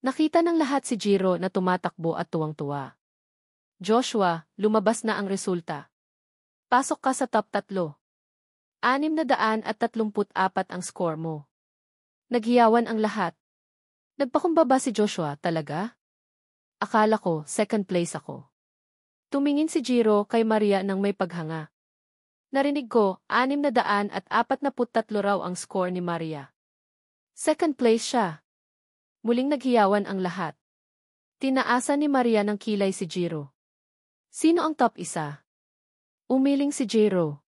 Nakita ng lahat si Jiro na tumatakbo at tuwang-tuwa. Joshua, lumabas na ang resulta. Pasok ka sa top 3. 634 ang score mo. Naghiyawan ang lahat. Nagpakumbaba si Joshua, talaga? Akala ko, second place ako. Tumingin si Jiro kay Maria nang may paghanga. Narinig ko, 643 raw ang score ni Maria. Second place siya. Muling naghiyawan ang lahat. Tinaasan ni Maria ng kilay si Jiro. Sino ang top 1? Umiling si Jiro.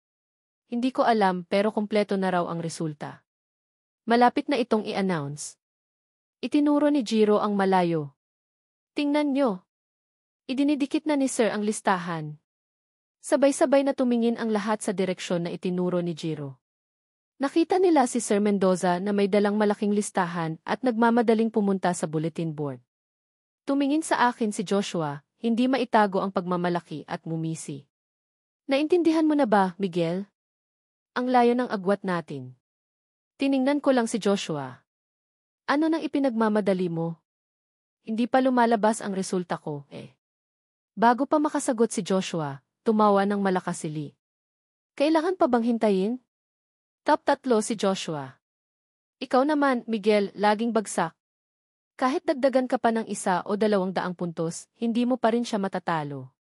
Hindi ko alam pero kumpleto na raw ang resulta. Malapit na itong i-announce. Itinuro ni Jiro ang malayo. Tingnan nyo. Idinidikit na ni Sir ang listahan. Sabay-sabay na tumingin ang lahat sa direksyon na itinuro ni Jiro. Nakita nila si Sir Mendoza na may dalang malaking listahan at nagmamadaling pumunta sa bulletin board. Tumingin sa akin si Joshua, hindi maitago ang pagmamalaki at ngumisi. Naintindihan mo na ba, Miguel? Ang layo ng agwat natin. Tiningnan ko lang si Joshua. Ano nang ipinagmamadali mo? Hindi pa lumalabas ang resulta ko, eh. Bago pa makasagot si Joshua, tumawa ng malakas si Lee. Kailangan pa bang hintayin? Top 3 si Joshua. Ikaw naman, Miguel, laging bagsak. Kahit dagdagan ka pa ng 1 o 200 puntos, hindi mo pa rin siya matatalo.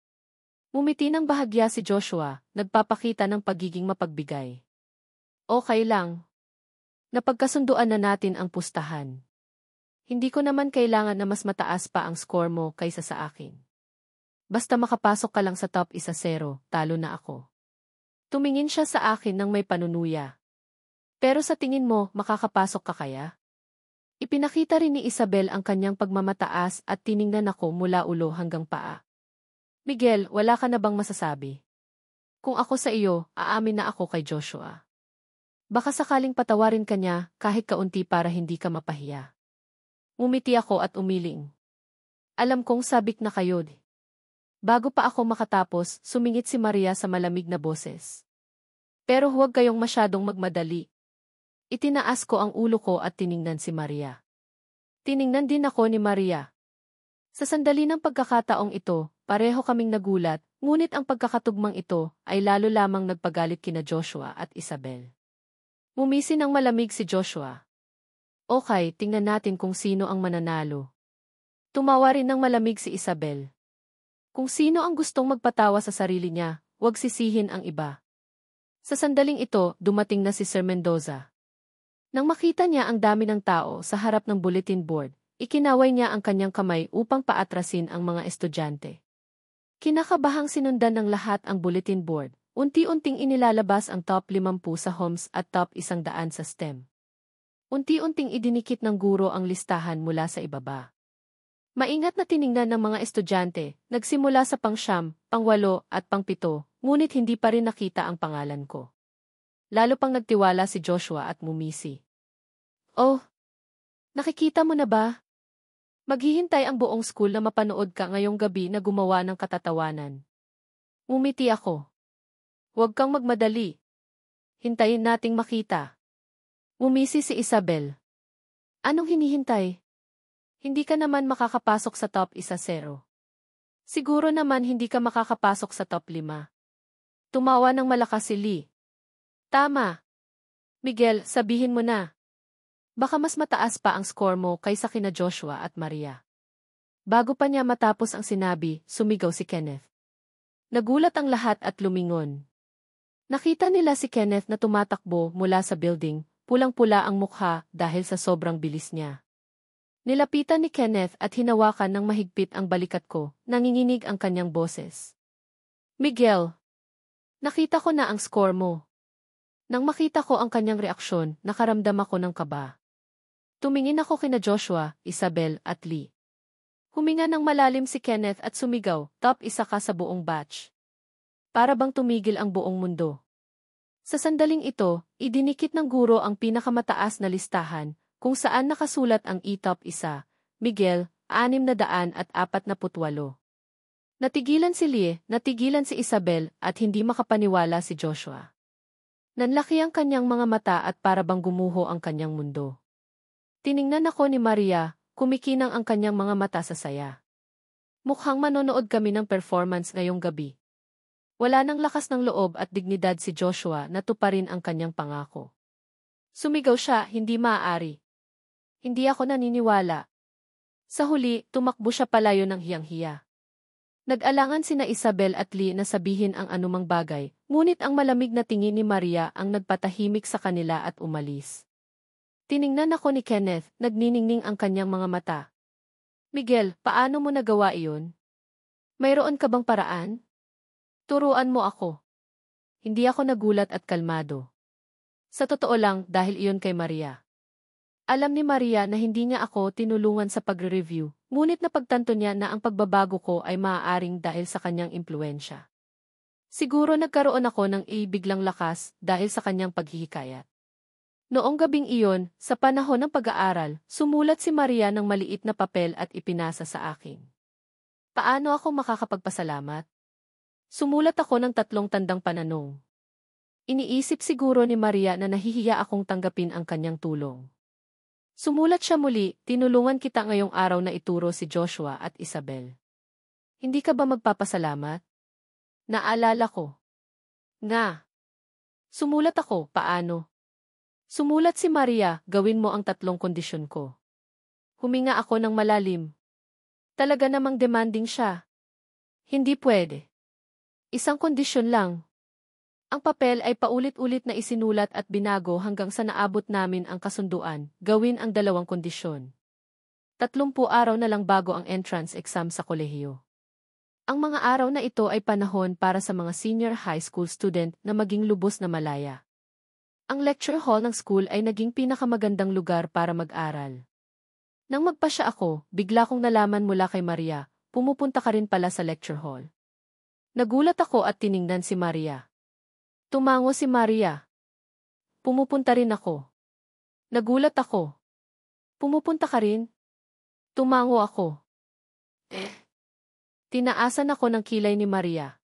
Ngumiti ng bahagya si Joshua, nagpapakita ng pagiging mapagbigay. Okay lang. Napagkasunduan na natin ang pustahan. Hindi ko naman kailangan na mas mataas pa ang score mo kaysa sa akin. Basta makapasok ka lang sa top 1-0, talo na ako. Tumingin siya sa akin ng may panunuya. Pero sa tingin mo, makakapasok ka kaya? Ipinakita rin ni Isabel ang kanyang pagmamataas at tiningnan ako mula ulo hanggang paa. Miguel, wala ka na bang masasabi? Kung ako sa iyo, aamin na ako kay Joshua. Baka sakaling patawarin ka niya kahit kaunti para hindi ka mapahiya. Umiti ako at umiling. Alam kong sabik na kayo. Bago pa ako makatapos, sumingit si Maria sa malamig na boses. Pero huwag kayong masyadong magmadali. Itinaas ko ang ulo ko at tiningnan si Maria. Tiningnan din ako ni Maria. Sa sandali ng pagkakataong ito, pareho kaming nagulat, ngunit ang pagkakatugmang ito ay lalo lamang nagpagalit kina Joshua at Isabel. Ngumisi ng malamig si Joshua. Okay, tingnan natin kung sino ang mananalo. Tumawa rin ng malamig si Isabel. Kung sino ang gustong magpatawa sa sarili niya, huwag sisihin ang iba. Sa sandaling ito, dumating na si Sir Mendoza. Nang makita niya ang dami ng tao sa harap ng bulletin board, ikinaway niya ang kanyang kamay upang paatrasin ang mga estudyante. Kinakabahang sinundan ng lahat ang bulletin board, unti-unting inilalabas ang top 50 sa HOMS at top 100 sa STEM. Unti-unting idinikit ng guro ang listahan mula sa ibaba. Maingat na tiningnan ng mga estudyante, nagsimula sa pang-9, pang-8 at pang-7, ngunit hindi pa rin nakita ang pangalan ko. Lalo pang nagtiwala si Joshua at ngumisi. Oh, nakikita mo na ba? Maghihintay ang buong school na mapanood ka ngayong gabi na gumawa ng katatawanan. Ngumiti ako. Huwag kang magmadali. Hintayin nating makita. Ngumisi si Isabel. Anong hinihintay? Hindi ka naman makakapasok sa top 1-0. Siguro naman hindi ka makakapasok sa top 5. Tumawa ng malakas si Lee. Tama. Miguel, sabihin mo na. Baka mas mataas pa ang score mo kaysa kina Joshua at Maria. Bago pa niya matapos ang sinabi, sumigaw si Kenneth. Nagulat ang lahat at lumingon. Nakita nila si Kenneth na tumatakbo mula sa building, pulang-pula ang mukha dahil sa sobrang bilis niya. Nilapitan ni Kenneth at hinawakan ng mahigpit ang balikat ko, nanginginig ang kanyang boses. Miguel, nakita ko na ang score mo. Nang makita ko ang kanyang reaksyon, nakaramdam ako ng kaba. Tumingin ako kina Joshua, Isabel at Lee. Huminga ng malalim si Kenneth at sumigaw, top 1 ka sa buong batch. Para bang tumigil ang buong mundo. Sa sandaling ito, idinikit ng guro ang pinakamataas na listahan, kung saan nakasulat ang top 1, Miguel, 648. Natigilan si Lee, natigilan si Isabel at hindi makapaniwala si Joshua. Nanlaki ang kanyang mga mata at para bang gumuho ang kanyang mundo. Tiningnan ako ni Maria, kumikinang ang kanyang mga mata sa saya. Mukhang manonood kami ng performance ngayong gabi. Wala nang lakas ng loob at dignidad si Joshua na tuparin ang kanyang pangako. Sumigaw siya, hindi maaari. Hindi ako naniniwala. Sa huli, tumakbo siya palayo ng hiyang-hiya. Nag-alangan sina Isabel at Lee na sabihin ang anumang bagay, ngunit ang malamig na tingin ni Maria ang nagpatahimik sa kanila at umalis. Tiningnan ako ni Kenneth, nagniningning ang kanyang mga mata. Miguel, paano mo nagawa iyon? Mayroon ka bang paraan? Turuan mo ako. Hindi ako nagulat at kalmado. Sa totoo lang, dahil iyon kay Maria. Alam ni Maria na hindi niya ako tinulungan sa pagre-review, ngunit napagtanto niya na ang pagbabago ko ay maaaring dahil sa kanyang impluensya. Siguro nagkaroon ako ng biglang lakas dahil sa kanyang paghihikayat. Noong gabing iyon, sa panahon ng pag-aaral, sumulat si Maria ng maliit na papel at ipinasa sa akin. Paano ako makakapagpasalamat? Sumulat ako ng 3 tandang pananong. Iniisip siguro ni Maria na nahihiya akong tanggapin ang kanyang tulong. Sumulat siya muli, tinulungan kita ngayong araw na ituro si Joshua at Isabel. Hindi ka ba magpapasalamat? Naalala ko. Nga. Sumulat ako, paano? Sumulat si Maria, gawin mo ang 3 kondisyon ko. Huminga ako ng malalim. Talaga namang demanding siya. Hindi pwede. Isang kondisyon lang. Ang papel ay paulit-ulit na isinulat at binago hanggang sa naabot namin ang kasunduan, gawin ang 2 kondisyon. 30 araw na lang bago ang entrance exam sa kolehiyo. Ang mga araw na ito ay panahon para sa mga senior high school student na maging lubos na malaya. Ang lecture hall ng school ay naging pinakamagandang lugar para mag-aral. Nang magpasya ako, bigla kong nalaman mula kay Maria, pumupunta ka rin pala sa lecture hall. Nagulat ako at tiningnan si Maria. Tumango si Maria. Pumupunta rin ako. Nagulat ako. Pumupunta ka rin? Tumango ako. Tinaasan ako ng kilay ni Maria.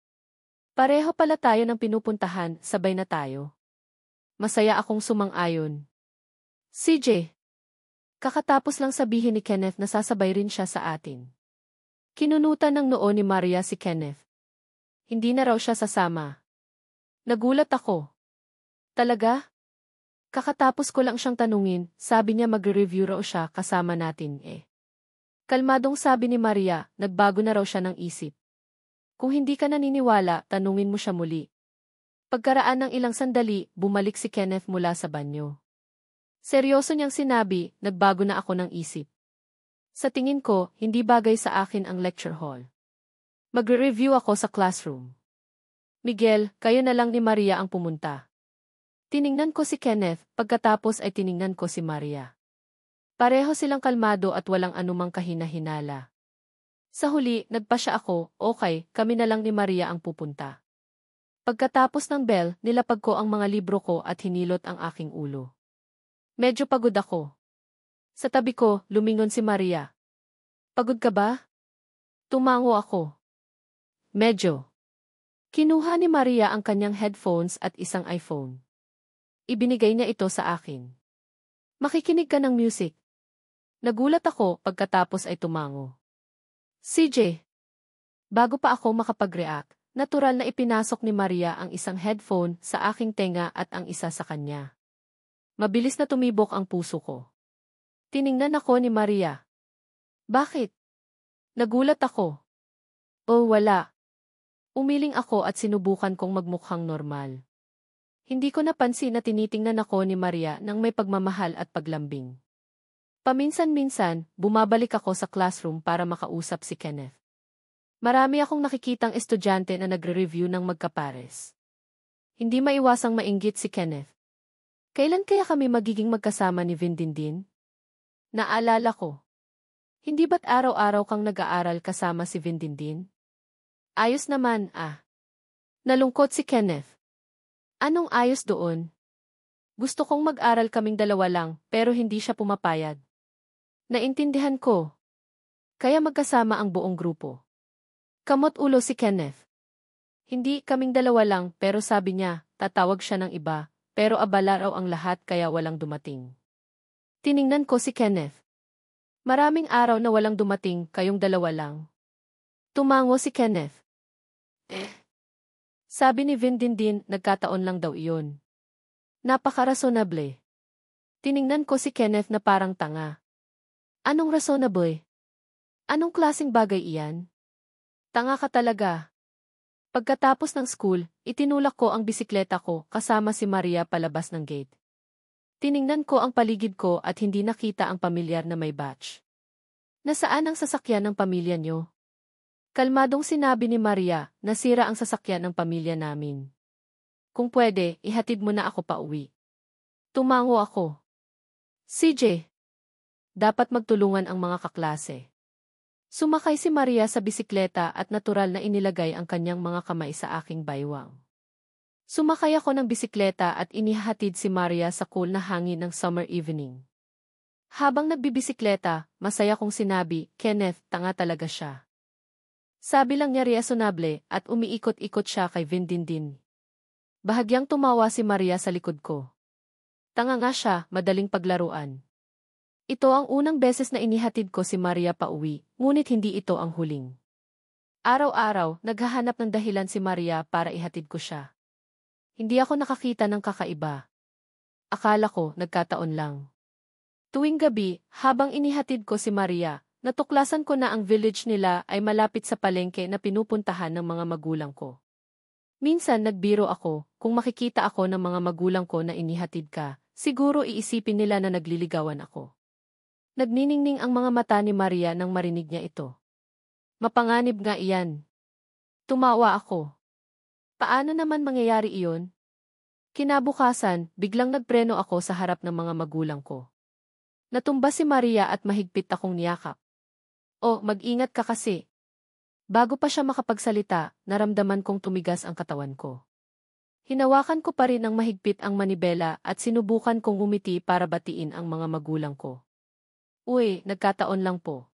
Pareho pala tayo ng pinupuntahan, sabay na tayo. Masaya akong sumang-ayon. CJ. Kakatapos lang sabihin ni Kenneth na sasabay rin siya sa atin. Kinunutan ng noo ni Maria si Kenneth. Hindi na raw siya sasama. Nagulat ako. Talaga? Kakatapos ko lang siyang tanungin, sabi niya magre-review raw siya kasama natin Kalmadong sabi ni Maria, nagbago na raw siya ng isip. Kung hindi ka naniniwala, tanungin mo siya muli. Pagkaraan ng ilang sandali, bumalik si Kenneth mula sa banyo. Seryoso niyang sinabi, nagbago na ako ng isip. Sa tingin ko, hindi bagay sa akin ang lecture hall. Magre-review ako sa classroom. Miguel, kayo na lang ni Maria ang pumunta. Tiningnan ko si Kenneth, pagkatapos ay tiningnan ko si Maria. Pareho silang kalmado at walang anumang kahina-hinala. Sa huli, nagpasya ako, okay, kami na lang ni Maria ang pupunta. Pagkatapos ng bell, nilapag ko ang mga libro ko at hinilot ang aking ulo. Medyo pagod ako. Sa tabi ko, lumingon si Maria. Pagod ka ba? Tumango ako. Medyo. Kinuha ni Maria ang kanyang headphones at isang iPhone. Ibinigay niya ito sa akin. Makikinig ka ng music. Nagulat ako pagkatapos ay tumango. CJ. Bago pa ako makapag-react, natural na ipinasok ni Maria ang isang headphone sa aking tenga at ang isa sa kanya. Mabilis na tumibok ang puso ko. Tiningnan ako ni Maria. Bakit? Nagulat ako. Oh, wala. Umiling ako at sinubukan kong magmukhang normal. Hindi ko napansin na tinitingnan ako ni Maria nang may pagmamahal at paglambing. Paminsan-minsan, bumabalik ako sa classroom para makausap si Kenneth. Marami akong nakikitang estudyante na nagre-review ng magkapares. Hindi maiwasang mainggit si Kenneth. Kailan kaya kami magiging magkasama ni Vindindin? Naalala ko. Hindi ba't araw-araw kang nag-aaral kasama si Vindindin? Ayos naman, Nalungkot si Kenneth. Anong ayos doon? Gusto kong mag-aral kaming 2 lang, pero hindi siya pumapayag. Naintindihan ko. Kaya magkasama ang buong grupo. Kamot ulo si Kenneth. Hindi, kaming 2 lang, pero sabi niya, tatawag siya ng iba, pero abala raw ang lahat kaya walang dumating. Tiningnan ko si Kenneth. Maraming araw na walang dumating, kayong dalawa lang. Tumango si Kenneth. Sabi ni Vindindin, nagkataon lang daw iyon. Napaka-rasonable. Tiningnan ko si Kenneth na parang tanga. Anong rasonable? Anong klaseng bagay iyan? Tanga ka talaga. Pagkatapos ng school, itinulak ko ang bisikleta ko kasama si Maria palabas ng gate. Tiningnan ko ang paligid ko at hindi nakita ang pamilyar na may batch. Nasaan ang sasakyan ng pamilya niyo? Kalmadong sinabi ni Maria, nasira ang sasakyan ng pamilya namin. Kung pwede, ihatid mo na ako pa uwi. Tumango ako. CJ. Dapat magtulungan ang mga kaklase. Sumakay si Maria sa bisikleta at natural na inilagay ang kanyang mga kamay sa aking baywang. Sumakay ako ng bisikleta at inihatid si Maria sa cool na hangin ng summer evening. Habang nagbibisikleta, masaya kong sinabi, Kenneth, tanga talaga siya. Sabi lang niya reasonable at umiikot-ikot siya kay Vindindin. Bahagyang tumawa si Maria sa likod ko. Tanga nga siya, madaling paglaruan. Ito ang unang beses na inihatid ko si Maria pa uwi, ngunit hindi ito ang huling. Araw-araw, naghahanap ng dahilan si Maria para ihatid ko siya. Hindi ako nakakita ng kakaiba. Akala ko, nagkataon lang. Tuwing gabi, habang inihatid ko si Maria, natuklasan ko na ang village nila ay malapit sa palengke na pinupuntahan ng mga magulang ko. Minsan nagbiro ako, kung makikita ako ng mga magulang ko na inihatid ka, siguro iisipin nila na nagliligawan ako. Nagniningning ang mga mata ni Maria nang marinig niya ito. Mapanganib nga iyan. Tumawa ako. Paano naman mangyayari iyon? Kinabukasan, biglang nagpreno ako sa harap ng mga magulang ko. Natumba si Maria at mahigpit akong niyakap. Oh, mag-ingat ka kasi. Bago pa siya makapagsalita, naramdaman kong tumigas ang katawan ko. Hinawakan ko pa rin ng mahigpit ang manibela at sinubukan kong ngumiti para batiin ang mga magulang ko. Uy, nagkataon lang po.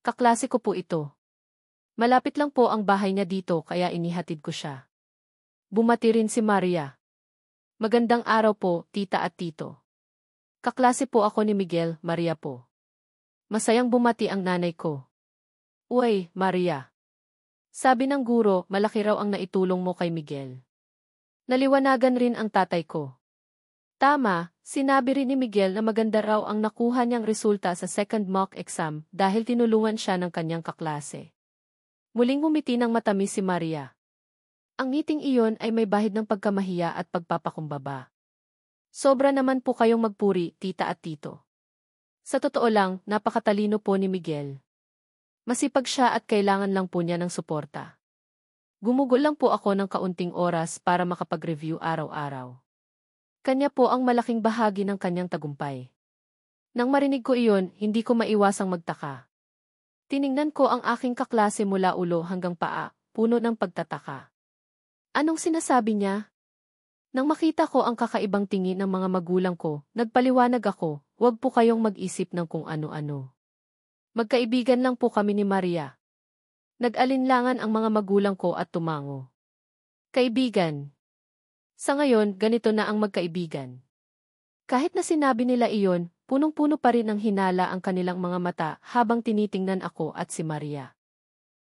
Kaklase ko po ito. Malapit lang po ang bahay niya dito kaya inihatid ko siya. Bumati rin si Maria. Magandang araw po, tita at tito. Kaklase po ako ni Miguel, Maria po. Masayang bumati ang nanay ko. Uy, Maria. Sabi ng guro, malaki raw ang naitulong mo kay Miguel. Naliwanagan rin ang tatay ko. Tama, sinabi rin ni Miguel na maganda raw ang nakuha niyang resulta sa second mock exam dahil tinulungan siya ng kanyang kaklase. Muling ngumiti ng matamis si Maria. Ang ngiting iyon ay may bahid ng pagkamahiya at pagpapakumbaba. Sobra naman po kayong magpuri, tita at tito. Sa totoo lang, napakatalino po ni Miguel. Masipag siya at kailangan lang po niya ng suporta. Gumugol lang po ako ng kaunting oras para makapag-review araw-araw. Kanya po ang malaking bahagi ng kanyang tagumpay. Nang marinig ko iyon, hindi ko maiwasang magtaka. Tiningnan ko ang aking kaklase mula ulo hanggang paa, puno ng pagtataka. Anong sinasabi niya? Nang makita ko ang kakaibang tingin ng mga magulang ko, nagpaliwanag ako, huwag po kayong mag-isip ng kung ano-ano. Magkaibigan lang po kami ni Maria. Nag-alinlangan ang mga magulang ko at tumango. Kaibigan. Sa ngayon, ganito na ang magkaibigan. Kahit na sinabi nila iyon, punong-puno pa rin ang hinala ang kanilang mga mata habang tinitingnan ako at si Maria.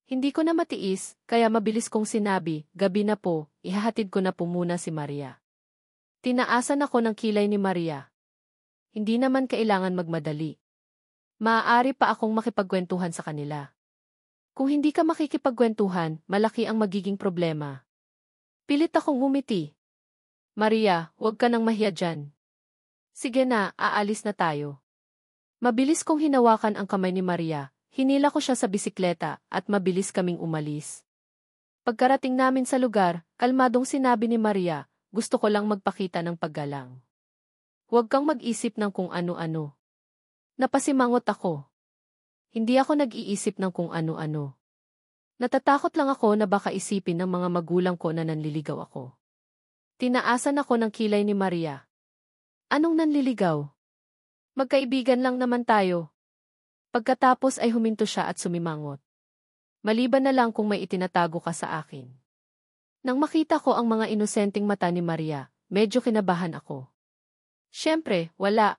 Hindi ko na matiis, kaya mabilis kong sinabi, gabi na po, ihahatid ko na po muna si Maria. Tinaasan ako ng kilay ni Maria. Hindi naman kailangan magmadali. Maaari pa akong makipagkwentuhan sa kanila. Kung hindi ka makikipagkwentuhan, malaki ang magiging problema. Pilit akong ngumiti. Maria, huwag ka nang mahiya dyan. Sige na, aalis na tayo. Mabilis kong hinawakan ang kamay ni Maria. Hinila ko siya sa bisikleta at mabilis kaming umalis. Pagkarating namin sa lugar, kalmadong sinabi ni Maria, gusto ko lang magpakita ng paggalang. Huwag kang mag-isip ng kung ano-ano. Napasimangot ako. Hindi ako nag-iisip ng kung ano-ano. Natatakot lang ako na baka isipin ng mga magulang ko na nanliligaw ako. Tinaasan ako ng kilay ni Maria. Anong nanliligaw? Magkaibigan lang naman tayo. Pagkatapos ay huminto siya at sumimangot. Maliban na lang kung may itinatago ka sa akin. Nang makita ko ang mga inosenteng mata ni Maria, medyo kinabahan ako. Siyempre, wala.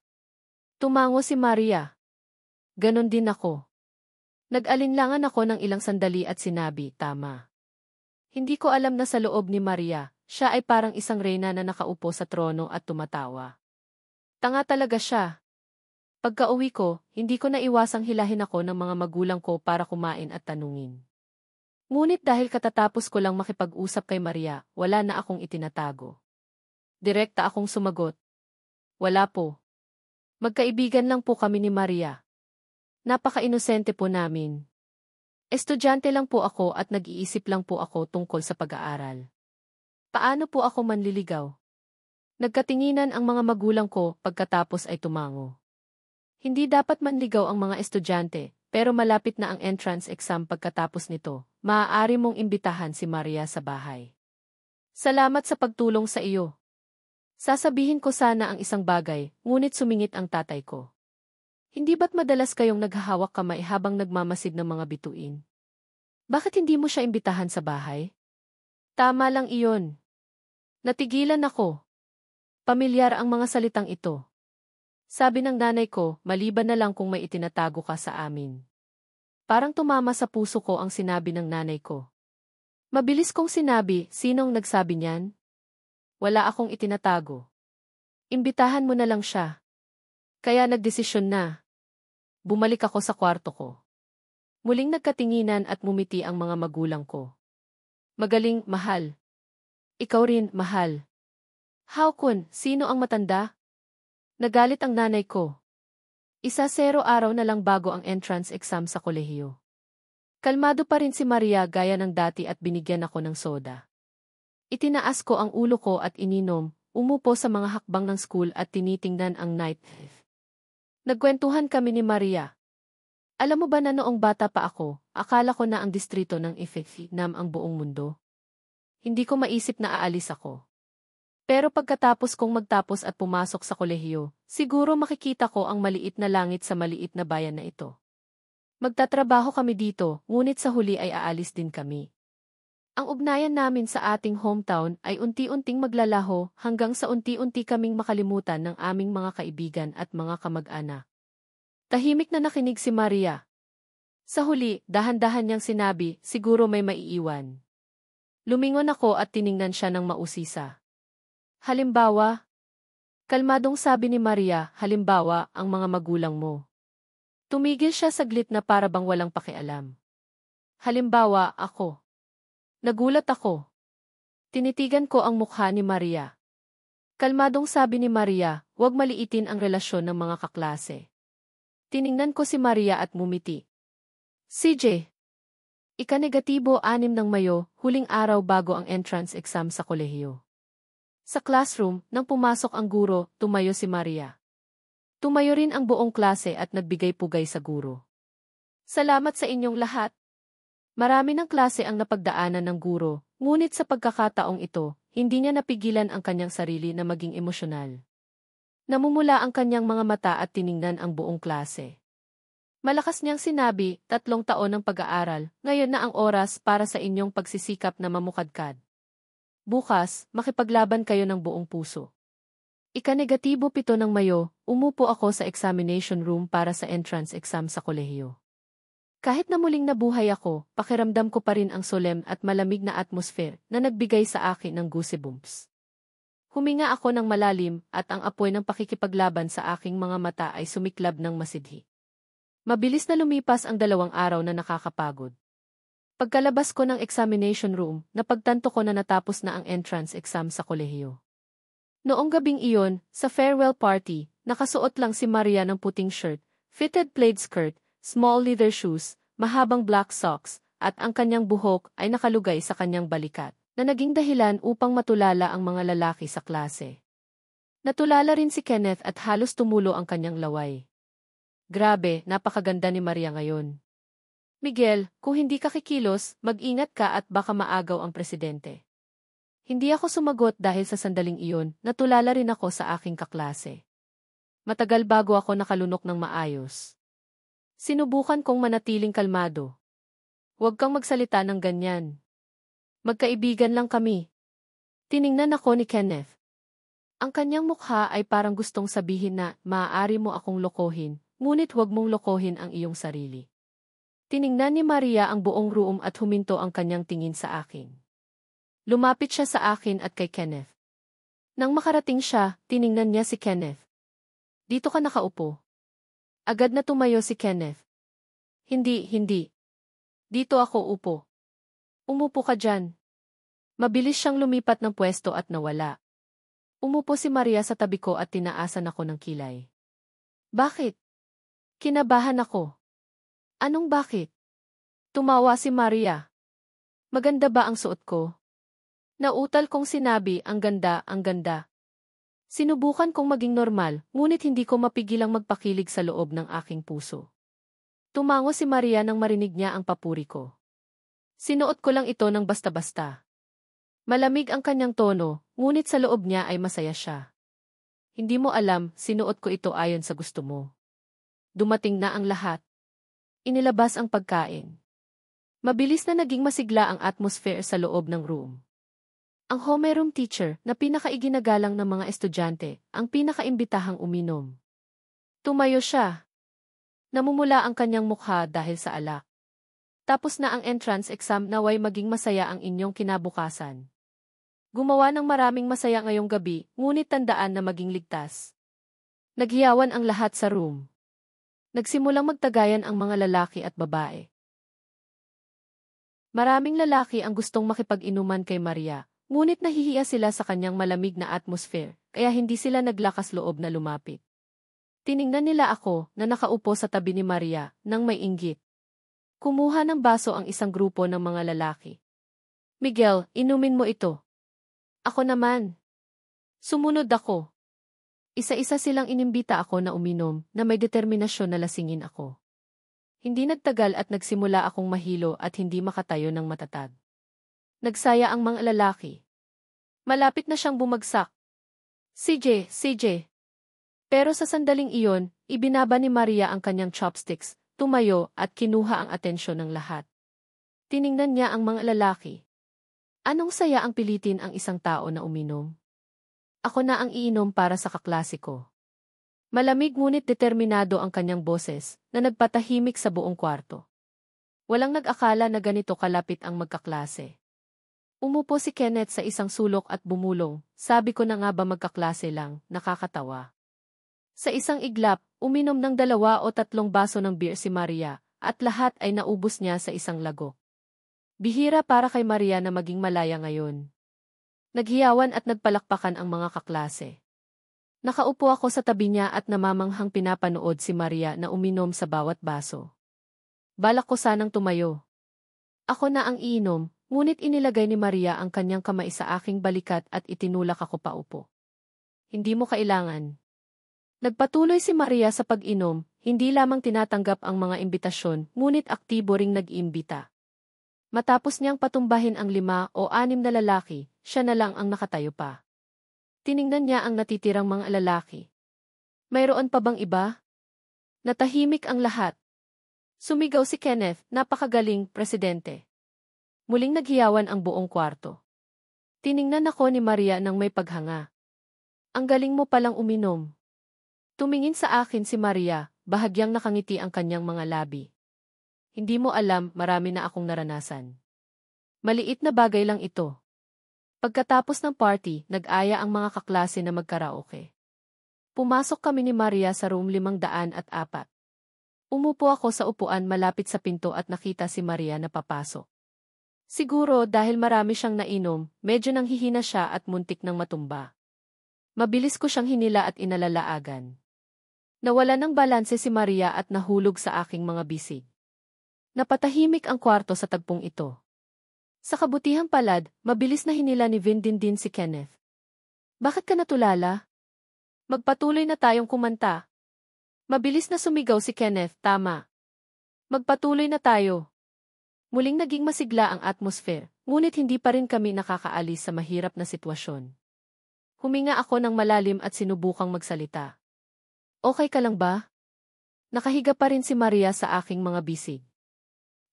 Tumango si Maria. Ganon din ako. Nag-alinlangan ako ng ilang sandali at sinabi, tama. Hindi ko alam na sa loob ni Maria, siya ay parang isang reyna na nakaupo sa trono at tumatawa. Tanga talaga siya. Pagka-uwi ko, hindi ko naiwasang hilahin ako ng mga magulang ko para kumain at tanungin. Ngunit dahil katatapos ko lang makipag-usap kay Maria, wala na akong itinatago. Direkta akong sumagot. Wala po. Magkaibigan lang po kami ni Maria. Napaka-inosente po namin. Estudyante lang po ako at nag-iisip lang po ako tungkol sa pag-aaral. Paano po ako manliligaw? Nagkatinginan ang mga magulang ko pagkatapos ay tumango. Hindi dapat manligaw ang mga estudyante, pero malapit na ang entrance exam pagkatapos nito, maaari mong imbitahan si Maria sa bahay. Salamat sa pagtulong sa iyo. Sasabihin ko sana ang isang bagay, ngunit sumingit ang tatay ko. Hindi ba't madalas kayong naghahawak kamay habang nagmamasid ng mga bituin? Bakit hindi mo siya imbitahan sa bahay? Tama lang iyon. Natigilan ako. Pamilyar ang mga salitang ito. Sabi ng nanay ko, maliban na lang kung may itinatago ka sa amin. Parang tumama sa puso ko ang sinabi ng nanay ko. Mabilis kong sinabi, sinong nagsabi niyan? Wala akong itinatago. Imbitahan mo na lang siya. Kaya nagdesisyon na. Bumalik ako sa kwarto ko. Muling nagkatinginan at ngumiti ang mga magulang ko. Magaling, mahal. Ikaw rin, mahal. How kun, sino ang matanda? Nagalit ang nanay ko. 1-0 araw na lang bago ang entrance exam sa kolehiyo. Kalmado pa rin si Maria gaya ng dati at binigyan ako ng soda. Itinaas ko ang ulo ko at ininom, umupo sa mga hakbang ng school at tinitingnan ang night. Nagkwentuhan kami ni Maria. Alam mo ba na noong bata pa ako, akala ko na ang distrito ng Vietnam ang buong mundo? Hindi ko maisip na aalis ako. Pero pagkatapos kong magtapos at pumasok sa kolehiyo, siguro makikita ko ang maliit na langit sa maliit na bayan na ito. Magtatrabaho kami dito, ngunit sa huli ay aalis din kami. Ang ugnayan namin sa ating hometown ay unti-unting maglalaho hanggang sa unti-unti kaming makalimutan ng aming mga kaibigan at mga kamag-anak. Tahimik na nakinig si Maria. Sa huli, dahan-dahan niyang sinabi, siguro may maiiwan. Lumingon ako at tiningnan siya ng mausisa. Halimbawa? Kalmadong sabi ni Maria, halimbawa, ang mga magulang mo. Tumigil siya saglit na para bang walang pakialam. Halimbawa, ako. Nagulat ako. Tinitigan ko ang mukha ni Maria. Kalmadong sabi ni Maria, huwag maliitin ang relasyon ng mga kaklase. Tiningnan ko si Maria at ngumiti. CJ. Ika-6 ng Mayo, huling araw bago ang entrance exam sa kolehiyo. Sa classroom, nang pumasok ang guro, tumayo si Maria. Tumayo rin ang buong klase at nagbigay pugay sa guro. Salamat sa inyong lahat. Marami ng klase ang napagdaanan ng guro, ngunit sa pagkakataong ito, hindi niya napigilan ang kanyang sarili na maging emosyonal. Namumula ang kanyang mga mata at tiningnan ang buong klase. Malakas niyang sinabi, 3 taon ng pag-aaral, ngayon na ang oras para sa inyong pagsisikap na mamukadkad. Bukas, makipaglaban kayo ng buong puso. Ika-7 ng Mayo, umupo ako sa examination room para sa entrance exam sa kolehiyo. Kahit na muling nabuhay ako, pakiramdam ko pa rin ang solemn at malamig na atmosphere na nagbigay sa akin ng goosebumps. Huminga ako ng malalim at ang apoy ng pakikipaglaban sa aking mga mata ay sumiklab ng masidhi. Mabilis na lumipas ang 2 araw na nakakapagod. Pagkalabas ko ng examination room, napagtanto ko na natapos na ang entrance exam sa kolehiyo. Noong gabing iyon, sa farewell party, nakasuot lang si Maria ng puting shirt, fitted plaid skirt, small leather shoes, mahabang black socks, at ang kanyang buhok ay nakalugay sa kanyang balikat, na naging dahilan upang matulala ang mga lalaki sa klase. Natulala rin si Kenneth at halos tumulo ang kanyang laway. Grabe, napakaganda ni Maria ngayon. Miguel, kung hindi ka kikilos, mag-ingat ka at baka maagaw ang presidente. Hindi ako sumagot dahil sa sandaling iyon, natulala rin ako sa aking kaklase. Matagal bago ako nakalunok ng maayos. Sinubukan kong manatiling kalmado. Huwag kang magsalita ng ganyan. Magkaibigan lang kami. Tiningnan ako ni Kenneth. Ang kanyang mukha ay parang gustong sabihin na maaari mo akong lokohin, ngunit huwag mong lokohin ang iyong sarili. Tiningnan ni Maria ang buong room at huminto ang kanyang tingin sa akin. Lumapit siya sa akin at kay Kenneth. Nang makarating siya, tiningnan niya si Kenneth. Dito ka nakaupo. Agad na tumayo si Kenneth. Hindi. Dito ako upo. Umupo ka dyan. Mabilis siyang lumipat ng pwesto at nawala. Umupo si Maria sa tabi ko at tinaasan ako ng kilay. Bakit? Kinabahan ako. Anong bakit? Tumawa si Maria. Maganda ba ang suot ko? Nautal kong sinabi, ang ganda, ang ganda. Sinubukan kong maging normal, ngunit hindi ko mapigilang magpakilig sa loob ng aking puso. Tumango si Maria nang marinig niya ang papuri ko. Sinuot ko lang ito ng basta-basta. Malamig ang kanyang tono, ngunit sa loob niya ay masaya siya. Hindi mo alam, sinuot ko ito ayon sa gusto mo. Dumating na ang lahat. Inilabas ang pagkain. Mabilis na naging masigla ang atmosphere sa loob ng room. Ang homeroom teacher na pinakaiginagalang ng mga estudyante, ang pinakaimbitahang uminom. Tumayo siya. Namumula ang kanyang mukha dahil sa alak. Tapos na ang entrance exam, naway maging masaya ang inyong kinabukasan. Gumawa ng maraming masaya ngayong gabi, ngunit tandaan na maging ligtas. Naghiyawan ang lahat sa room. Nagsimulang magtagayan ang mga lalaki at babae. Maraming lalaki ang gustong makipag-inuman kay Maria, ngunit nahihiya sila sa kanyang malamig na atmosphere, kaya hindi sila naglakas loob na lumapit. Tiningnan nila ako na nakaupo sa tabi ni Maria nang may inggit. Kumuha ng baso ang isang grupo ng mga lalaki. Miguel, inumin mo ito. Ako naman. Sumunod ako. Isa-isa silang inimbita ako na uminom na may determinasyon na lasingin ako. Hindi nagtagal at nagsimula akong mahilo at hindi makatayo ng matatag. Nagsaya ang mga lalaki. Malapit na siyang bumagsak. CJ. Pero sa sandaling iyon, ibinaba ni Maria ang kanyang chopsticks, tumayo at kinuha ang atensyon ng lahat. Tiningnan niya ang mga lalaki. Anong saya ang pilitin ang isang tao na uminom? Ako na ang iinom para sa kaklase ko. Malamig ngunit determinado ang kanyang boses na nagpatahimik sa buong kwarto. Walang nag-akala na ganito kalapit ang magkaklase. Umupo si Kenneth sa isang sulok at bumulong, sabi ko na nga ba magkaklase lang, nakakatawa. Sa isang iglap, uminom ng 2 o 3 baso ng beer si Maria, at lahat ay naubos niya sa isang lagok. Bihira para kay Maria na maging malaya ngayon. Naghiyawan at nagpalakpakan ang mga kaklase. Nakaupo ako sa tabi niya at namamanghang pinapanood si Maria na uminom sa bawat baso. Balak ko sanang tumayo. Ako na ang iinom, ngunit inilagay ni Maria ang kanyang kamay sa aking balikat at itinulak ako paupo. Hindi mo kailangan. Nagpatuloy si Maria sa pag-inom, hindi lamang tinatanggap ang mga imbitasyon, ngunit aktibo ring nag-iimbita. Matapos niyang patumbahin ang 5 o 6 na lalaki, siya na lang ang nakatayo pa. Tiningnan niya ang natitirang mga lalaki. Mayroon pa bang iba? Natahimik ang lahat. Sumigaw si Kenneth, napakagaling, presidente. Muling naghiyawan ang buong kwarto. Tiningnan ako ni Maria nang may paghanga. Ang galing mo palang uminom. Tumingin sa akin si Maria, bahagyang nakangiti ang kanyang mga labi. Hindi mo alam, marami na akong naranasan. Maliit na bagay lang ito. Pagkatapos ng party, nag-aya ang mga kaklase na magkaraoke. Pumasok kami ni Maria sa room 504. Umupo ako sa upuan malapit sa pinto at nakita si Maria na papasok. Siguro dahil marami siyang nainom, medyo nanghihina siya at muntik ng matumba. Mabilis ko siyang hinila at inalalaagan. Nawala ng balanse si Maria at nahulog sa aking mga bisig. Napatahimik ang kwarto sa tagpong ito. Sa kabutihang palad, mabilis na hinila ni Vindindin si Kenneth. Bakit ka natulala? Magpatuloy na tayong kumanta. Mabilis na sumigaw si Kenneth, tama. Magpatuloy na tayo. Muling naging masigla ang atmosphere, ngunit hindi pa rin kami nakakaalis sa mahirap na sitwasyon. Huminga ako ng malalim at sinubukang magsalita. Okay ka lang ba? Nakahiga pa rin si Maria sa aking mga bisig.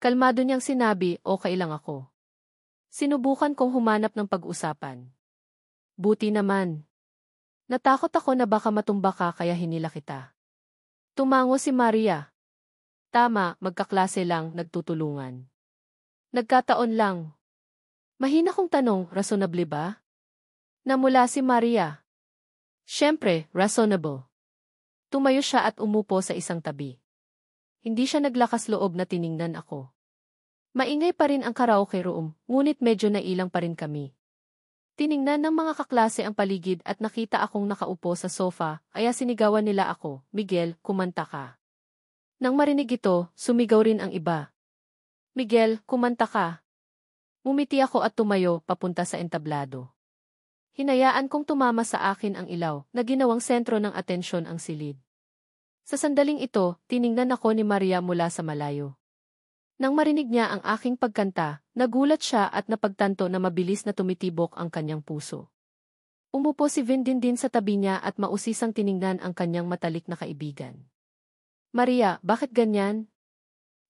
Kalmado niyang sinabi, okay lang ako. Sinubukan kong humanap ng pag-usapan. Buti naman. Natakot ako na baka matumba ka kaya hinila kita. Tumango si Maria. Tama, magkaklase lang, nagtutulungan. Nagkataon lang. Mahina kong tanong, reasonable ba? Namula si Maria. Siyempre, reasonable. Tumayo siya at umupo sa isang tabi. Hindi siya naglakas loob na tiningnan ako. Maingay pa rin ang karaoke room, ngunit medyo nailang pa rin kami. Tiningnan ng mga kaklase ang paligid at nakita akong nakaupo sa sofa, kaya sinigawan nila ako, Miguel, kumanta ka. Nang marinig ito, sumigaw rin ang iba. Miguel, kumanta ka. Umiti ako at tumayo, papunta sa entablado. Hinayaan kong tumama sa akin ang ilaw, na ginawang sentro ng atensyon ang silid. Sa sandaling ito, tiningnan ako ni Maria mula sa malayo. Nang marinig niya ang aking pagkanta, nagulat siya at napagtanto na mabilis na tumitibok ang kanyang puso. Umupo si Vindindin sa tabi niya at mausisang tiningnan ang kanyang matalik na kaibigan. Maria, bakit ganyan?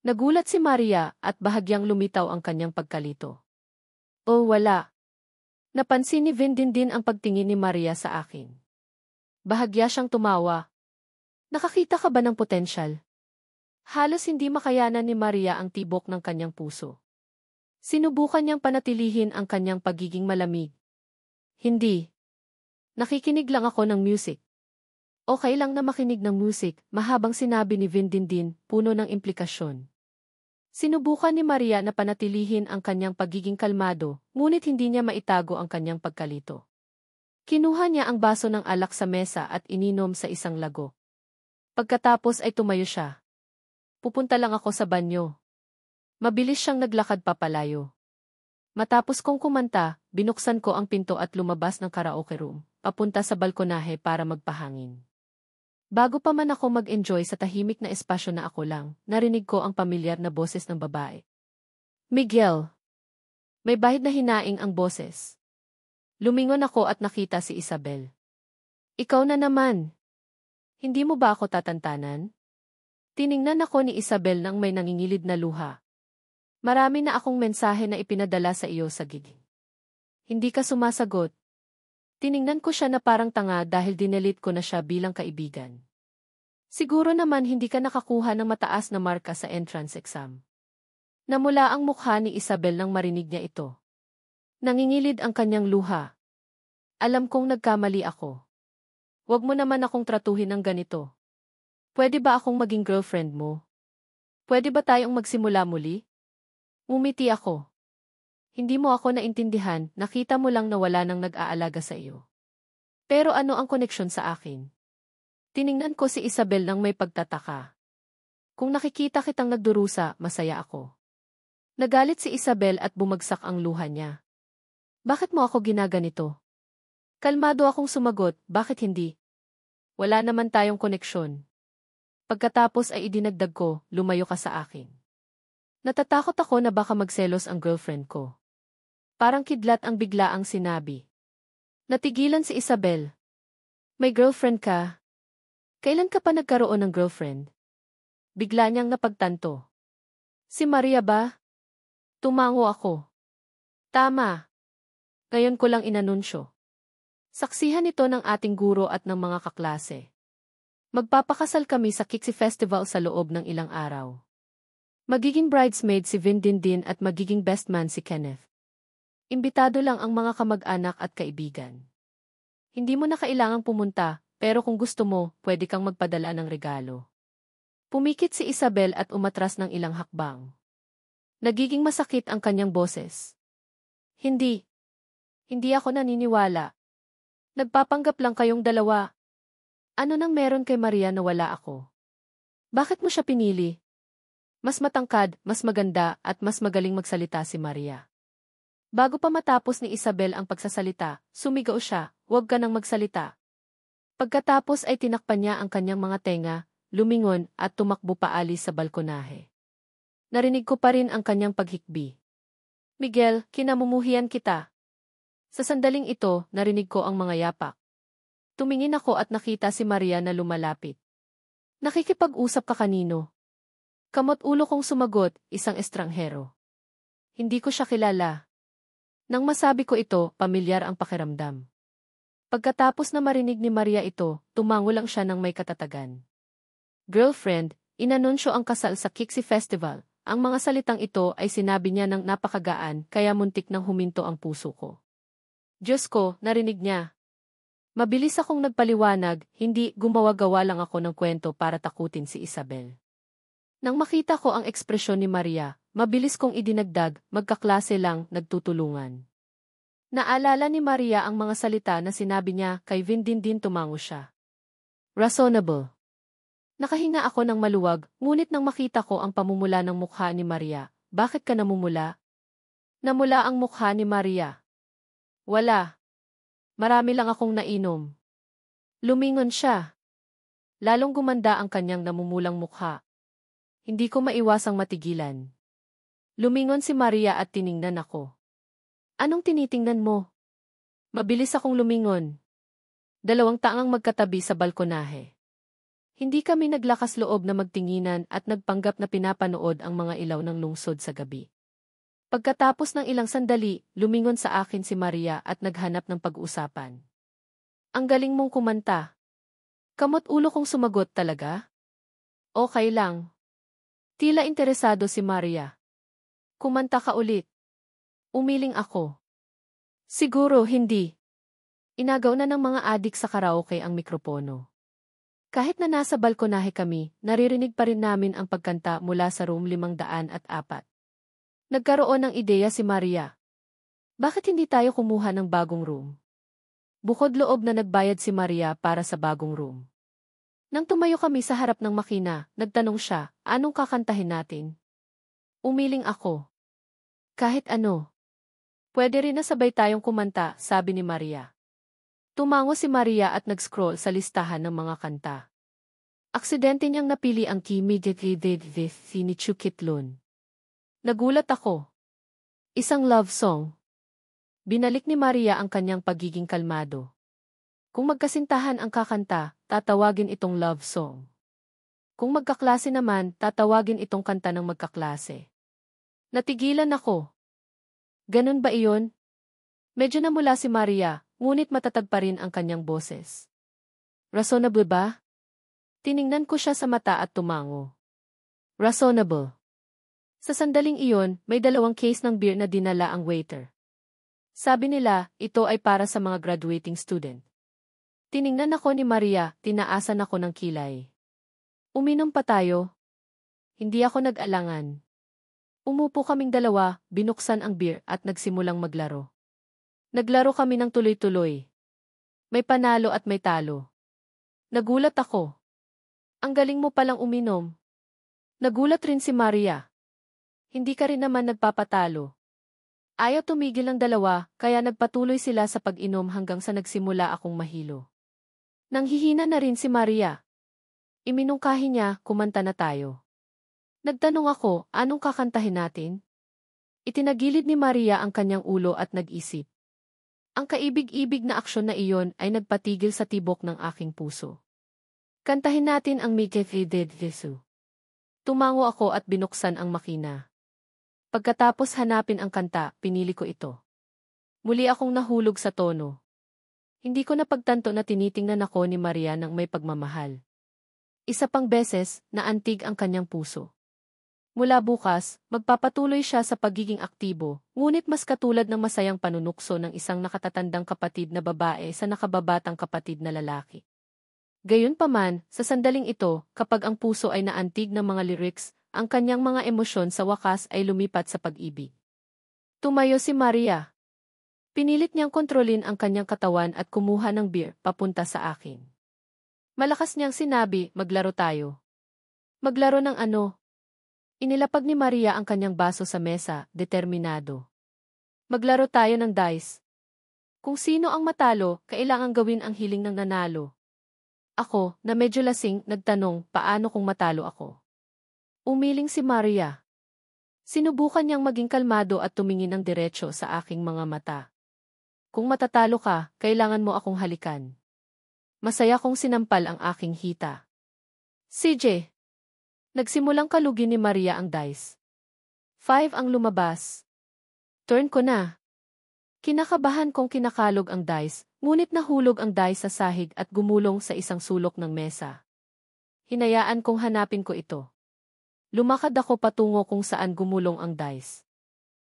Nagulat si Maria at bahagyang lumitaw ang kanyang pagkalito. Oh, wala. Napansin ni Vindindin ang pagtingin ni Maria sa akin. Bahagya siyang tumawa. Nakakita ka ba ng potensyal? Halos hindi makayanan ni Maria ang tibok ng kanyang puso. Sinubukan niyang panatilihin ang kanyang pagiging malamig. Hindi. Nakikinig lang ako ng music. Okay lang na makinig ng music, mahabang sinabi ni Vindindin, puno ng implikasyon. Sinubukan ni Maria na panatilihin ang kanyang pagiging kalmado, ngunit hindi niya maitago ang kanyang pagkalito. Kinuha niya ang baso ng alak sa mesa at ininom sa isang lago. Pagkatapos ay tumayo siya. Pupunta lang ako sa banyo. Mabilis siyang naglakad papalayo. Matapos kong kumanta, binuksan ko ang pinto at lumabas ng karaoke room, papunta sa balkonahe para magpahangin. Bago pa man ako mag-enjoy sa tahimik na espasyo na ako lang, narinig ko ang pamilyar na boses ng babae. Miguel! May bahid na hinaing ang boses. Lumingon ako at nakita si Isabel. Ikaw na naman! Hindi mo ba ako tatantanan? Tiningnan ako ni Isabel nang may nangingilid na luha. Marami na akong mensahe na ipinadala sa iyo sa gig. Hindi ka sumasagot. Tiningnan ko siya na parang tanga dahil dinelit ko na siya bilang kaibigan. Siguro naman hindi ka nakakuha ng mataas na marka sa entrance exam. Namula ang mukha ni Isabel nang marinig niya ito. Nangingilid ang kanyang luha. Alam kong nagkamali ako. Huwag mo naman akong tratuhin ng ganito. Pwede ba akong maging girlfriend mo? Pwede ba tayong magsimula muli? Umiti ako. Hindi mo ako naintindihan, nakita mo lang na wala nang nag-aalaga sa iyo. Pero ano ang koneksyon sa akin? Tiningnan ko si Isabel nang may pagtataka. Kung nakikita kitang nagdurusa, masaya ako. Nagalit si Isabel at bumagsak ang luha niya. Bakit mo ako ginaganito? Kalmado akong sumagot, bakit hindi? Wala naman tayong koneksyon. Pagkatapos ay idinagdag ko, lumayo ka sa akin. Natatakot ako na baka magselos ang girlfriend ko. Parang kidlat ang biglaang sinabi. Natigilan si Isabel. May girlfriend ka? Kailan ka pa nagkaroon ng girlfriend? Bigla niyang napagtanto. Si Maria ba? Tumango ako. Tama. Ngayon ko lang inanunsyo. Saksihan ito ng ating guro at ng mga kaklase. Magpapakasal kami sa Kixi Festival sa loob ng ilang araw. Magiging bridesmaid si Vindindin at magiging best man si Kenneth. Imbitado lang ang mga kamag-anak at kaibigan. Hindi mo na kailangang pumunta, pero kung gusto mo, pwede kang magpadala ng regalo. Pumikit si Isabel at umatras ng ilang hakbang. Nagiging masakit ang kanyang boses. Hindi. Hindi ako naniniwala. Nagpapanggap lang kayong dalawa. Ano nang meron kay Maria na wala ako? Bakit mo siya pinili? Mas matangkad, mas maganda, at mas magaling magsalita si Maria. Bago pa matapos ni Isabel ang pagsasalita, sumigaw siya, huwag ka nang magsalita. Pagkatapos ay tinakpan niya ang kanyang mga tenga, lumingon at tumakbo paalis sa balkonahe. Narinig ko pa rin ang kanyang paghikbi. Miguel, kinamumuhian kita. Sa sandaling ito, narinig ko ang mga yapak. Tumingin ako at nakita si Maria na lumalapit. Nakikipag-usap ka kanino? Kamot ulo kong sumagot, isang estranghero. Hindi ko siya kilala. Nang masabi ko ito, pamilyar ang pakiramdam. Pagkatapos na marinig ni Maria ito, tumango lang siya ng may katatagan. Girlfriend, inanunsyo ang kasal sa Kixi Festival. Ang mga salitang ito ay sinabi niya ng napakagaan kaya muntik nang huminto ang puso ko. Diyos ko, narinig niya. Mabilis akong nagpaliwanag, hindi gumawa-gawa lang ako ng kwento para takutin si Isabel. Nang makita ko ang ekspresyon ni Maria, mabilis kong idinagdag, magkaklase lang, nagtutulungan. Naalala ni Maria ang mga salita na sinabi niya kay Vin din tumango siya. Reasonable. Nakahinga ako ng maluwag, ngunit nang makita ko ang pamumula ng mukha ni Maria, bakit ka namumula? Namula ang mukha ni Maria. Wala. Marami lang akong nainom. Lumingon siya. Lalong gumanda ang kanyang namumulang mukha. Hindi ko maiwasang matigilan. Lumingon si Maria at tiningnan ako. Anong tinitingnan mo? Mabilis akong lumingon. 2 taang magkatabi sa balkonahe. Hindi kami naglakas loob na magtinginan at nagpanggap na pinapanood ang mga ilaw ng lungsod sa gabi. Pagkatapos ng ilang sandali, lumingon sa akin si Maria at naghanap ng pag-uusapan. Ang galing mong kumanta. Kamot ulo kong sumagot talaga? Okay lang. Tila interesado si Maria. Kumanta ka ulit. Umiling ako. Siguro hindi. Inagaw na ng mga adik sa karaoke ang mikropono. Kahit na nasa balkonahe kami, naririnig pa rin namin ang pagkanta mula sa room 504. Nagkaroon ng ideya si Maria. Bakit hindi tayo kumuha ng bagong room? Bukod loob na nagbayad si Maria para sa bagong room. Nang tumayo kami sa harap ng makina, nagtanong siya, anong kakantahin natin? Umiling ako. Kahit ano. Pwede rin na sabay tayong kumanta, sabi ni Maria. Tumango si Maria at nag-scroll sa listahan ng mga kanta. Aksidente niyang napili ang Kimi ni Chukitlun. Nagulat ako. Isang love song. Binalik ni Maria ang kanyang pagiging kalmado. Kung magkasintahan ang kakanta, tatawagin itong love song. Kung magkaklase naman, tatawagin itong kanta ng magkaklase. Natigilan ako. Ganun ba iyon? Medyo namula si Maria, ngunit matatag pa rin ang kanyang boses. Reasonable ba? Tiningnan ko siya sa mata at tumango. Reasonable. Sa sandaling iyon, may 2 case ng beer na dinala ang waiter. Sabi nila, ito ay para sa mga graduating student. Tiningnan ako ni Maria, tinaasan ako ng kilay. Uminom pa tayo? Hindi ako nag-alangan. Umupo kaming 2, binuksan ang beer at nagsimulang maglaro. Naglaro kami ng tuloy-tuloy. May panalo at may talo. Nagulat ako. Ang galing mo palang uminom. Nagulat rin si Maria. Hindi ka rin naman nagpapatalo. Ayaw tumigil ng 2, kaya nagpatuloy sila sa pag-inom hanggang sa nagsimula akong mahilo. Nanghihina na rin si Maria. Iminungkahi niya, kumanta na tayo. Nagtanong ako, anong kakantahin natin? Itinagilid ni Maria ang kanyang ulo at nag-isip. Ang kaibig-ibig na aksyon na iyon ay nagpatigil sa tibok ng aking puso. Kantahin natin ang Mikeke de Jesu. Tumango ako at binuksan ang makina. Pagkatapos hanapin ang kanta, pinili ko ito. Muli akong nahulog sa tono. Hindi ko napagtanto na tinitingnan ako ni Maria ng may pagmamahal. Isa pang beses, naantig ang kanyang puso. Mula bukas, magpapatuloy siya sa pagiging aktibo, ngunit mas katulad ng masayang panunukso ng isang nakatatandang kapatid na babae sa nakababatang kapatid na lalaki. Gayunpaman, sa sandaling ito, kapag ang puso ay naantig ng mga lyrics, ang kanyang mga emosyon sa wakas ay lumipat sa pag-ibig. Tumayo si Maria. Pinilit niyang kontrolin ang kanyang katawan at kumuha ng beer papunta sa akin. Malakas niyang sinabi, maglaro tayo. Maglaro ng ano? Inilapag ni Maria ang kanyang baso sa mesa, determinado. Maglaro tayo ng dice. Kung sino ang matalo, kailangang gawin ang hiling ng nanalo. Ako, na medyo lasing, nagtanong, paano kung matalo ako? Umiling si Maria. Sinubukan niyang maging kalmado at tumingin ng diretso sa aking mga mata. Kung matatalo ka, kailangan mo akong halikan. Masaya kong sinampal ang aking hita. CJ. Nagsimulang kalugin ni Maria ang dice. 5 ang lumabas. Turn ko na. Kinakabahan kong kinakalog ang dice, ngunit nahulog ang dice sa sahig at gumulong sa isang sulok ng mesa. Hinayaan kong hanapin ko ito. Lumakad ako patungo kung saan gumulong ang dice.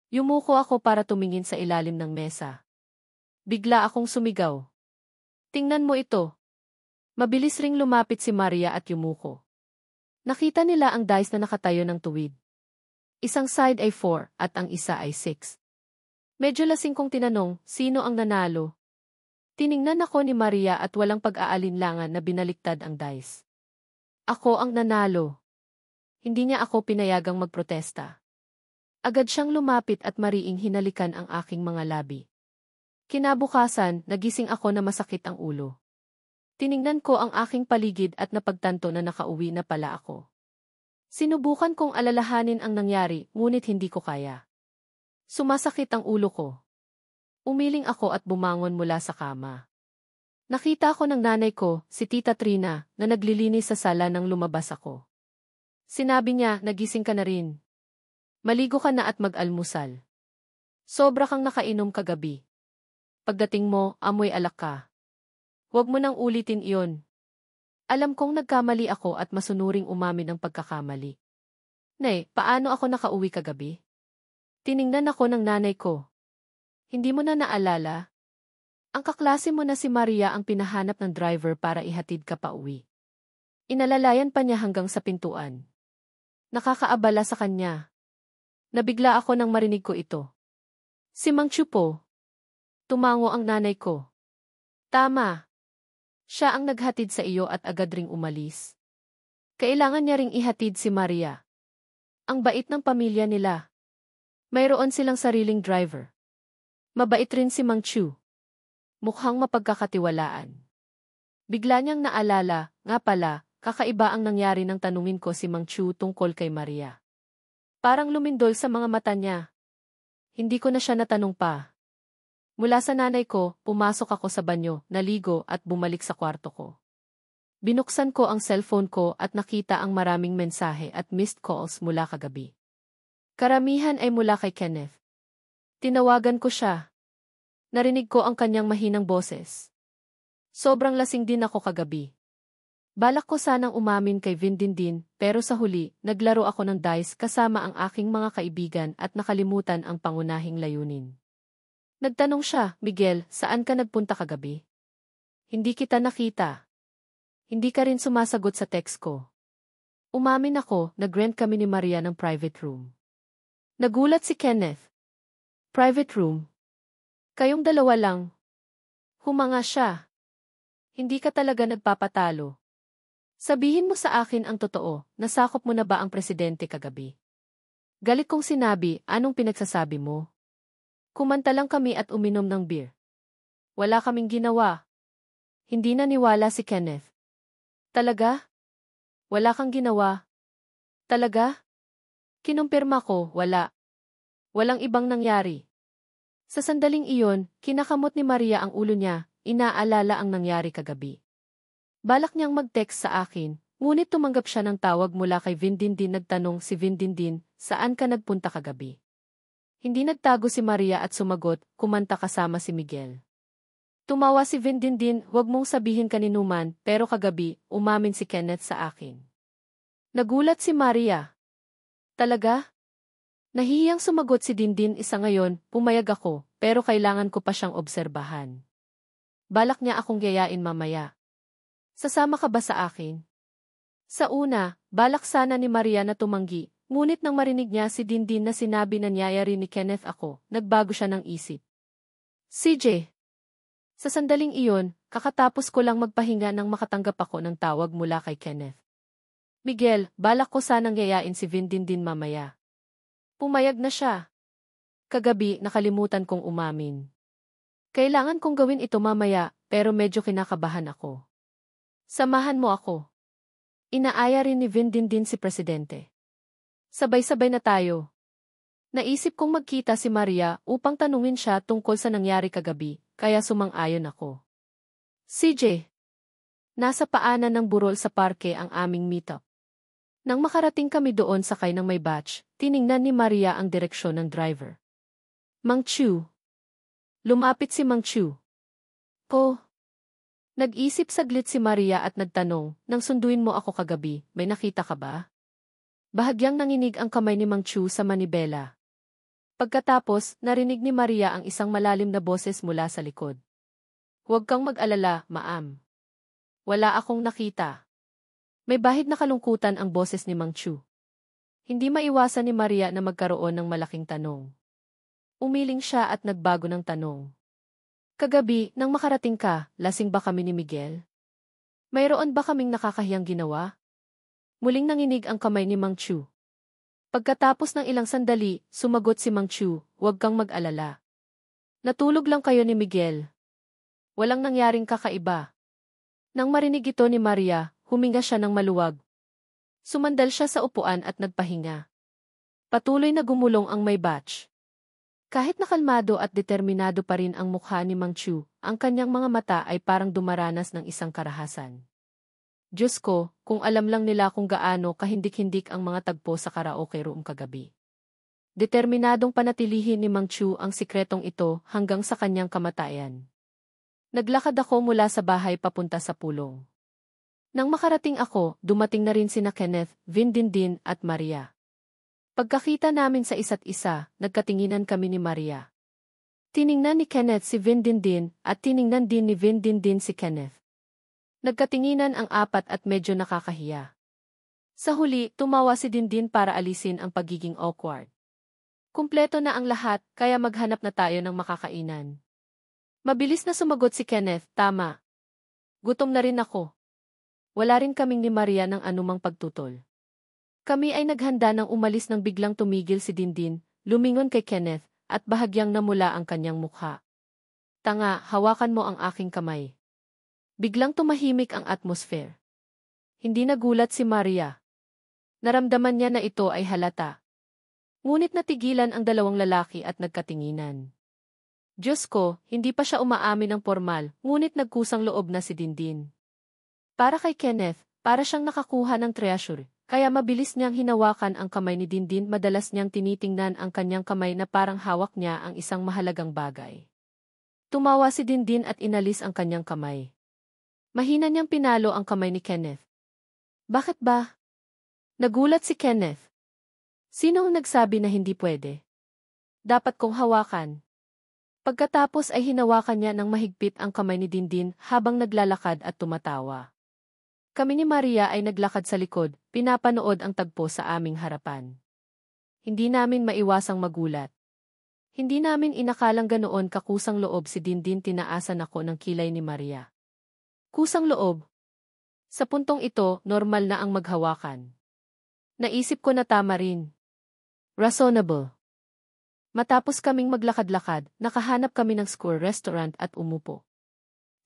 Yumuko ako para tumingin sa ilalim ng mesa. Bigla akong sumigaw. Tingnan mo ito. Mabilis ring lumapit si Maria at yumuko. Nakita nila ang dice na nakatayo ng tuwid. Isang side ay 4 at ang isa ay 6. Medyo lasing kong tinanong, sino ang nanalo? Tiningnan ako ni Maria at walang pag-aalinlangan na binaliktad ang dice. Ako ang nanalo. Hindi niya ako pinayagang magprotesta. Agad siyang lumapit at mariing hinalikan ang aking mga labi. Kinabukasan, nagising ako na masakit ang ulo. Tiningnan ko ang aking paligid at napagtanto na nakauwi na pala ako. Sinubukan kong alalahanin ang nangyari, ngunit hindi ko kaya. Sumasakit ang ulo ko. Umiling ako at bumangon mula sa kama. Nakita ko ng nanay ko, si Tita Trina, na naglilinis sa sala nang lumabas ako. Sinabi niya, nagising ka na rin. Maligo ka na at mag-almusal. Sobra kang nakainom kagabi. Pagdating mo, amoy alak ka. Huwag mo nang ulitin iyon. Alam kong nagkamali ako at masunuring umamin ng pagkakamali. Nay, paano ako nakauwi kagabi? Tiningnan ako ng nanay ko. Hindi mo na naalala? Ang kaklase mo na si Maria ang pinahanap ng driver para ihatid ka pa uwi. Inalalayan pa niya hanggang sa pintuan. Nakakaabala sa kanya. Nabigla ako nang marinig ko ito. Si Mang Chupo. Tumango ang nanay ko. Tama. Siya ang naghatid sa iyo at agad ring umalis. Kailangan niya ring ihatid si Maria. Ang bait ng pamilya nila. Mayroon silang sariling driver. Mabait rin si Mang Chu. Mukhang mapagkakatiwalaan. Bigla niyang naalala, nga pala, kakaiba ang nangyari nang tanungin ko si Mang Chu tungkol kay Maria. Parang lumindol sa mga mata niya. Hindi ko na siya natanong pa. Mula sa nanay ko, pumasok ako sa banyo, naligo at bumalik sa kwarto ko. Binuksan ko ang cellphone ko at nakita ang maraming mensahe at missed calls mula kagabi. Karamihan ay mula kay Kenneth. Tinawagan ko siya. Narinig ko ang kanyang mahinang boses. Sobrang lasing din ako kagabi. Balak ko sanang umamin kay Vindindin, pero sa huli, naglaro ako ng dice kasama ang aking mga kaibigan at nakalimutan ang pangunahing layunin. Nagtanong siya, Miguel, saan ka nagpunta kagabi? Hindi kita nakita. Hindi ka rin sumasagot sa text ko. Umamin ako, nag-rent kami ni Maria ng private room. Nagulat si Kenneth. Private room? Kayong dalawa lang. Humanga siya. Hindi ka talaga nagpapatalo. Sabihin mo sa akin ang totoo, nasakop mo na ba ang presidente kagabi? Galit kong sinabi, anong pinagsasabi mo? Kumanta lang kami at uminom ng beer. Wala kaming ginawa. Hindi naniwala si Kenneth. Talaga? Wala kang ginawa? Talaga? Kinumpirma ko, wala. Walang ibang nangyari. Sa sandaling iyon, kinakamot ni Maria ang ulo niya, inaalala ang nangyari kagabi. Balak niyang mag-text sa akin, ngunit tumanggap siya ng tawag mula kay Vindindin. Nagtanong si Vindindin, saan ka nagpunta kagabi? Hindi nagtago si Maria at sumagot, kumanta kasama si Miguel. Tumawa si Vindindin, huwag mong sabihin kaninuman, pero kagabi, umamin si Kenneth sa akin. Nagulat si Maria. Talaga? Nahihiyang sumagot si Dindin. Isa ngayon, pumayag ako, pero kailangan ko pa siyang obserbahan. Balak niya akong gayain mamaya. Sasama ka ba sa akin? Sa una, balak sana ni Maria na tumanggi, ngunit nang marinig niya si Dindin na sinabi na niyayari ni Kenneth ako, nagbago siya ng isip. CJ. Sa sandaling iyon, kakatapos ko lang magpahinga nang makatanggap ako ng tawag mula kay Kenneth. Miguel, balak ko sanang yayain si Vindindin mamaya. Pumayag na siya. Kagabi, nakalimutan kong umamin. Kailangan kong gawin ito mamaya, pero medyo kinakabahan ako. Samahan mo ako. Inaaya rin ni Vindindin si Presidente. Sabay-sabay na tayo. Naisip kong magkita si Maria upang tanungin siya tungkol sa nangyari kagabi, kaya sumang-ayon ako. CJ. Nasa paanan ng burol sa parke ang aming meetup. Nang makarating kami doon sakay ng may batch, tiningnan ni Maria ang direksyon ng driver. Mang Chu. Lumapit si Mang Chu. Po. Nag-isip saglit si Maria at nagtanong, nang sunduin mo ako kagabi, may nakita ka ba? Bahagyang nanginig ang kamay ni Mang Chu sa manibela. Pagkatapos, narinig ni Maria ang isang malalim na boses mula sa likod. Huwag kang mag-alala, Maam. Wala akong nakita. May bahid na kalungkutan ang boses ni Mang Chu. Hindi maiwasan ni Maria na magkaroon ng malaking tanong. Umiling siya at nagbago ng tanong. Kagabi, nang makarating ka, lasing ba kami ni Miguel? Mayroon ba kaming nakakahiyang ginawa? Muling nanginig ang kamay ni Mang Chu. Pagkatapos ng ilang sandali, sumagot si Mang Chu, huwag kang mag-alala. Natulog lang kayo ni Miguel. Walang nangyaring kakaiba. Nang marinig ito ni Maria, huminga siya ng maluwag. Sumandal siya sa upuan at nagpahinga. Patuloy na gumulong ang may batch. Kahit nakalmado at determinado pa rin ang mukha ni Mang Chu, ang kanyang mga mata ay parang dumaranas ng isang karahasan. Diyos ko, kung alam lang nila kung gaano kahindik-hindik ang mga tagpo sa karaoke room kagabi. Determinadong panatilihin ni Mang Chu ang sikretong ito hanggang sa kanyang kamatayan. Naglakad ako mula sa bahay papunta sa pulong. Nang makarating ako, dumating na rin sina Kenneth, Vindindin at Maria. Pagkakita namin sa isa't isa, nagkatinginan kami ni Maria. Tiningnan ni Kenneth si Vindindin at tiningnan din ni Vindindin si Kenneth. Nagkatinginan ang apat at medyo nakakahiya. Sa huli, tumawa si Dindin para alisin ang pagiging awkward. Kumpleto na ang lahat, kaya maghanap na tayo ng makakainan. Mabilis na sumagot si Kenneth, tama. Gutom na rin ako. Wala rin kaming ni Maria ng anumang pagtutol. Kami ay naghanda ng umalis nang biglang tumigil si Dindin, lumingon kay Kenneth, at bahagyang namula ang kanyang mukha. Tanga, hawakan mo ang aking kamay. Biglang tumahimik ang atmosphere. Hindi nagulat si Maria. Naramdaman niya na ito ay halata. Ngunit natigilan ang dalawang lalaki at nagkatinginan. Diyos ko, hindi pa siya umaamin ng formal, ngunit nagkusang loob na si Dindin. Para kay Kenneth, para siyang nakakuha ng treasure. Kaya mabilis niyang hinawakan ang kamay ni Dindin, madalas niyang tinitingnan ang kanyang kamay na parang hawak niya ang isang mahalagang bagay. Tumawa si Dindin at inalis ang kanyang kamay. Mahina niyang pinalo ang kamay ni Kenneth. Bakit ba? Nagulat si Kenneth. Sino ang nagsabi na hindi pwede? Dapat kong hawakan. Pagkatapos ay hinawakan niya ng mahigpit ang kamay ni Dindin habang naglalakad at tumatawa. Kami ni Maria ay naglakad sa likod, pinapanood ang tagpo sa aming harapan. Hindi namin maiwasang magulat. Hindi namin inakalang ganoon kakusang loob si Dindin, tinaasan ako ng kilay ni Maria. Kusang loob. Sa puntong ito, normal na ang maghawakan. Naisip ko na tama rin. Reasonable. Matapos kaming maglakad-lakad, nakahanap kami ng square restaurant at umupo.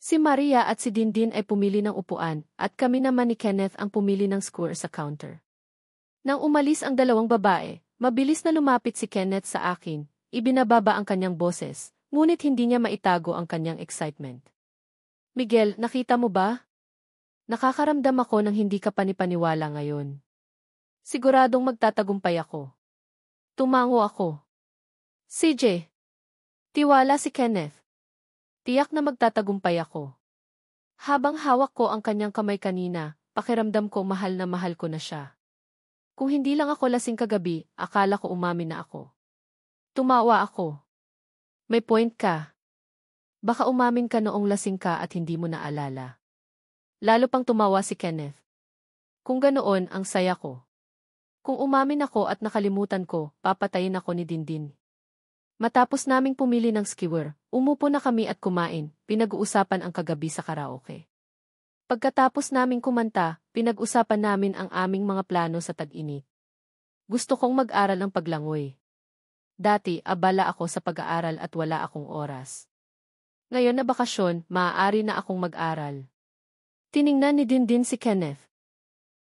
Si Maria at si Dindin ay pumili ng upuan, at kami naman ni Kenneth ang pumili ng square sa counter. Nang umalis ang dalawang babae, mabilis na lumapit si Kenneth sa akin, ibinababa ang kanyang boses, ngunit hindi niya maitago ang kanyang excitement. Miguel, nakita mo ba? Nakakaramdam ako ng hindi ka panipaniwala ngayon. Siguradong magtatagumpay ako. Tumango ako. CJ. Tiwala si Kenneth. Tiyak na magtatagumpay ako. Habang hawak ko ang kanyang kamay kanina, pakiramdam ko mahal ko na siya. Kung hindi lang ako lasing kagabi, akala ko umamin na ako. Tumawa ako. May point ka. Baka umamin ka noong lasing ka at hindi mo naalala. Lalo pang tumawa si Kenneth. Kung ganoon, ang saya ko. Kung umamin ako at nakalimutan ko, papatayin ako ni Dindin. Matapos naming pumili ng skewer, umupo na kami at kumain, pinag-uusapan ang kagabi sa karaoke. Pagkatapos naming kumanta, pinag-usapan namin ang aming mga plano sa tag-init. Gusto kong mag-aral ng paglangoy. Dati, abala ako sa pag-aaral at wala akong oras. Ngayon na bakasyon, maaari na akong mag-aral. Tiningnan ni Dindin si Kenneth.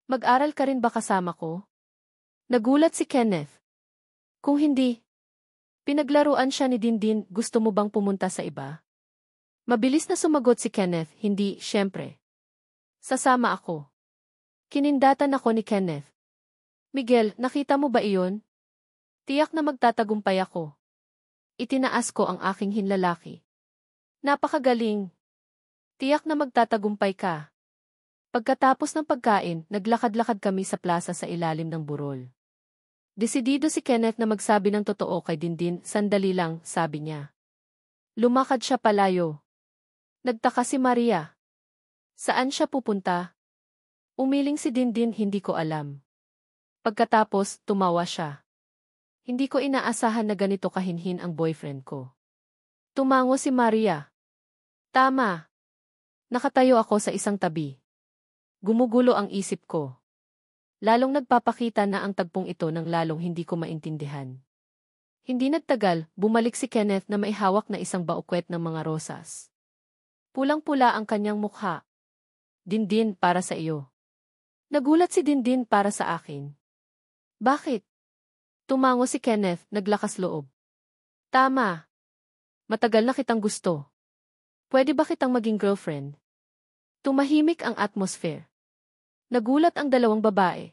Mag-aral ka rin ba kasama ko? Nagulat si Kenneth. Kung hindi, pinaglaruan siya ni Dindin, gusto mo bang pumunta sa iba? Mabilis na sumagot si Kenneth, hindi, syempre. Sasama ako. Kinindatan ako ni Kenneth. Miguel, nakita mo ba iyon? Tiyak na magtatagumpay ako. Itinaas ko ang aking hinlalaki. Napakagaling. Tiyak na magtatagumpay ka. Pagkatapos ng pagkain, naglakad-lakad kami sa plaza sa ilalim ng burol. Desidido si Kenneth na magsabi ng totoo kay Dindin, sandali lang, sabi niya. Lumakad siya palayo. Nagtaka si Maria. Saan siya pupunta? Umiling si Dindin, hindi ko alam. Pagkatapos, tumawa siya. Hindi ko inaasahan na ganito kahinhin ang boyfriend ko. Tumango si Maria. Tama. Nakatayo ako sa isang tabi. Gumugulo ang isip ko. Lalong nagpapakita na ang tagpong ito ng lalong hindi ko maintindihan. Hindi nagtagal, bumalik si Kenneth na may hawak na isang baukwet ng mga rosas. Pulang-pula ang kanyang mukha. Dindin, para sa iyo. Nagulat si Dindin, para sa akin. Bakit? Tumango si Kenneth, naglakas loob. Tama. Matagal na kitang gusto. Pwede ba kitang maging girlfriend? Tumahimik ang atmosphere. Nagulat ang dalawang babae.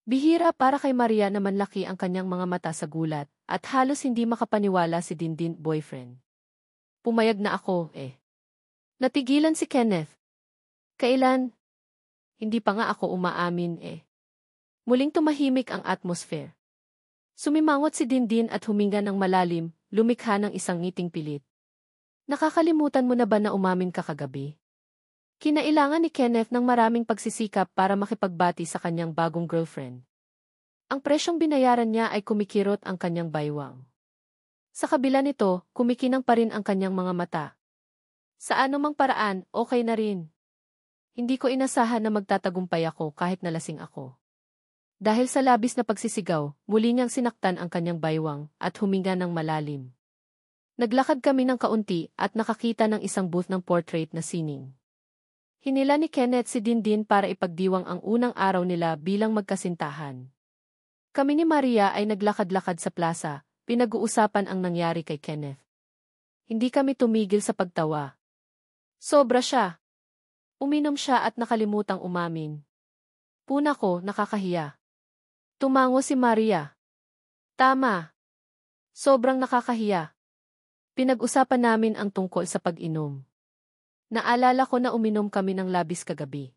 Bihira para kay Maria na manlaki ang kanyang mga mata sa gulat at halos hindi makapaniwala si Dindin boyfriend. Pumayag na ako, Natigilan si Kenneth. Kailan? Hindi pa nga ako umaamin, Muling tumahimik ang atmosphere. Sumimangot si Dindin at huminga ng malalim, lumikha ng isang ngiting pilit. Nakakalimutan mo na ba na umamin ka kagabi? Kinailangan ni Kenneth ng maraming pagsisikap para makipagbati sa kanyang bagong girlfriend. Ang presyong binayaran niya ay kumikirot ang kanyang baywang. Sa kabila nito, kumikinang pa rin ang kanyang mga mata. Sa anumang paraan, okay na rin. Hindi ko inasahan na magtatagumpay ako kahit nalasing ako. Dahil sa labis na pagsisigaw, muli niyang sinaktan ang kanyang baywang at huminga ng malalim. Naglakad kami ng kaunti at nakakita ng isang booth ng portrait na sining. Hinila ni Kenneth si Dindin para ipagdiwang ang unang araw nila bilang magkasintahan. Kami ni Maria ay naglakad-lakad sa plaza, pinag-uusapan ang nangyari kay Kenneth. Hindi kami tumigil sa pagtawa. Sobra siya. Uminom siya at nakalimutang umamin. Puna ko, nakakahiya. Tumango si Maria. Tama. Sobrang nakakahiya. Pinag-usapan namin ang tungkol sa pag-inom. Naalala ko na uminom kami ng labis kagabi.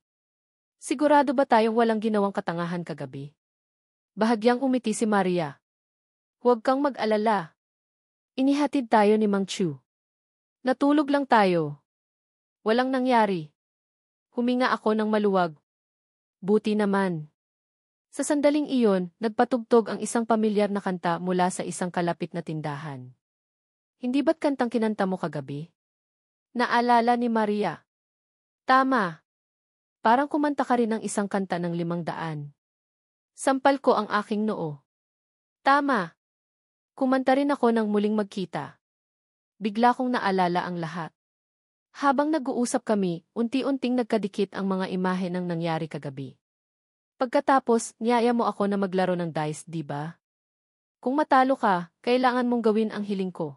Sigurado ba tayong walang ginawang katangahan kagabi? Bahagyang umiti si Maria. Huwag kang mag-alala. Inihatid tayo ni Mang Chu. Natulog lang tayo. Walang nangyari. Huminga ako ng maluwag. Buti naman. Sa sandaling iyon, nagpatugtog ang isang pamilyar na kanta mula sa isang kalapit na tindahan. Hindi ba't kantang kinanta mo kagabi? Naalala ni Maria. Tama. Parang kumanta ka rin ng isang kanta ng 500. Sampal ko ang aking noo. Tama. Kumanta rin ako ng muling magkita. Bigla kong naalala ang lahat. Habang nag-uusap kami, unti-unting nagkadikit ang mga imahe ng nangyari kagabi. Pagkatapos, niyaya mo ako na maglaro ng dice, di ba? Kung matalo ka, kailangan mong gawin ang hiling ko.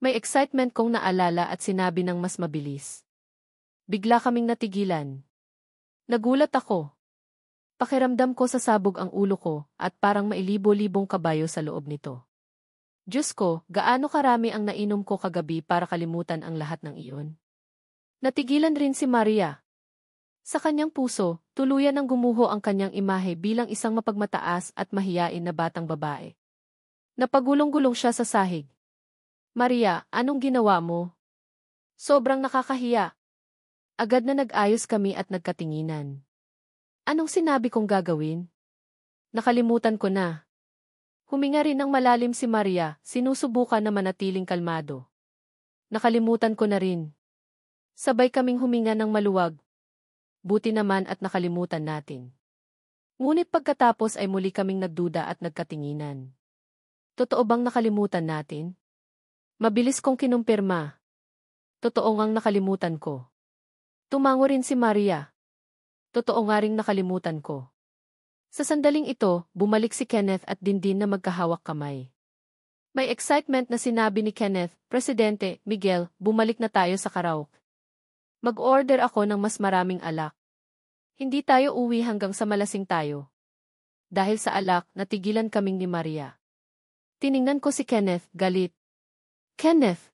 May excitement kong naalala at sinabi ng mas mabilis. Bigla kaming natigilan. Nagulat ako. Pakiramdam ko sa sabog ang ulo ko at parang mailibo-libong kabayo sa loob nito. Diyos ko, gaano karami ang nainom ko kagabi para kalimutan ang lahat ng iyon. Natigilan rin si Maria. Sa kanyang puso, tuluyan ng gumuho ang kanyang imahe bilang isang mapagmataas at mahiyain na batang babae. Napagulong-gulong siya sa sahig. Maria, anong ginawa mo? Sobrang nakakahiya. Agad na nag-ayos kami at nagkatinginan. Anong sinabi kong gagawin? Nakalimutan ko na. Huminga rin ng malalim si Maria, sinusubukan na manatiling kalmado. Nakalimutan ko na rin. Sabay kaming huminga ng maluwag. Buti naman at nakalimutan natin. Ngunit pagkatapos ay muli kaming nagduda at nagkatinginan. Totoo bang nakalimutan natin? Mabilis kong kinumpirma. Totoo ngang nakalimutan ko. Tumango rin si Maria. Totoo nga ring nakalimutan ko. Sa sandaling ito, bumalik si Kenneth at Dindin na magkahawak kamay. May excitement na sinabi ni Kenneth, Presidente, Miguel, bumalik na tayo sa karaoke. Mag-order ako ng mas maraming alak. Hindi tayo uwi hanggang sa malasing tayo. Dahil sa alak, natigilan kaming ni Maria. Tiningnan ko si Kenneth, galit. Kenneth,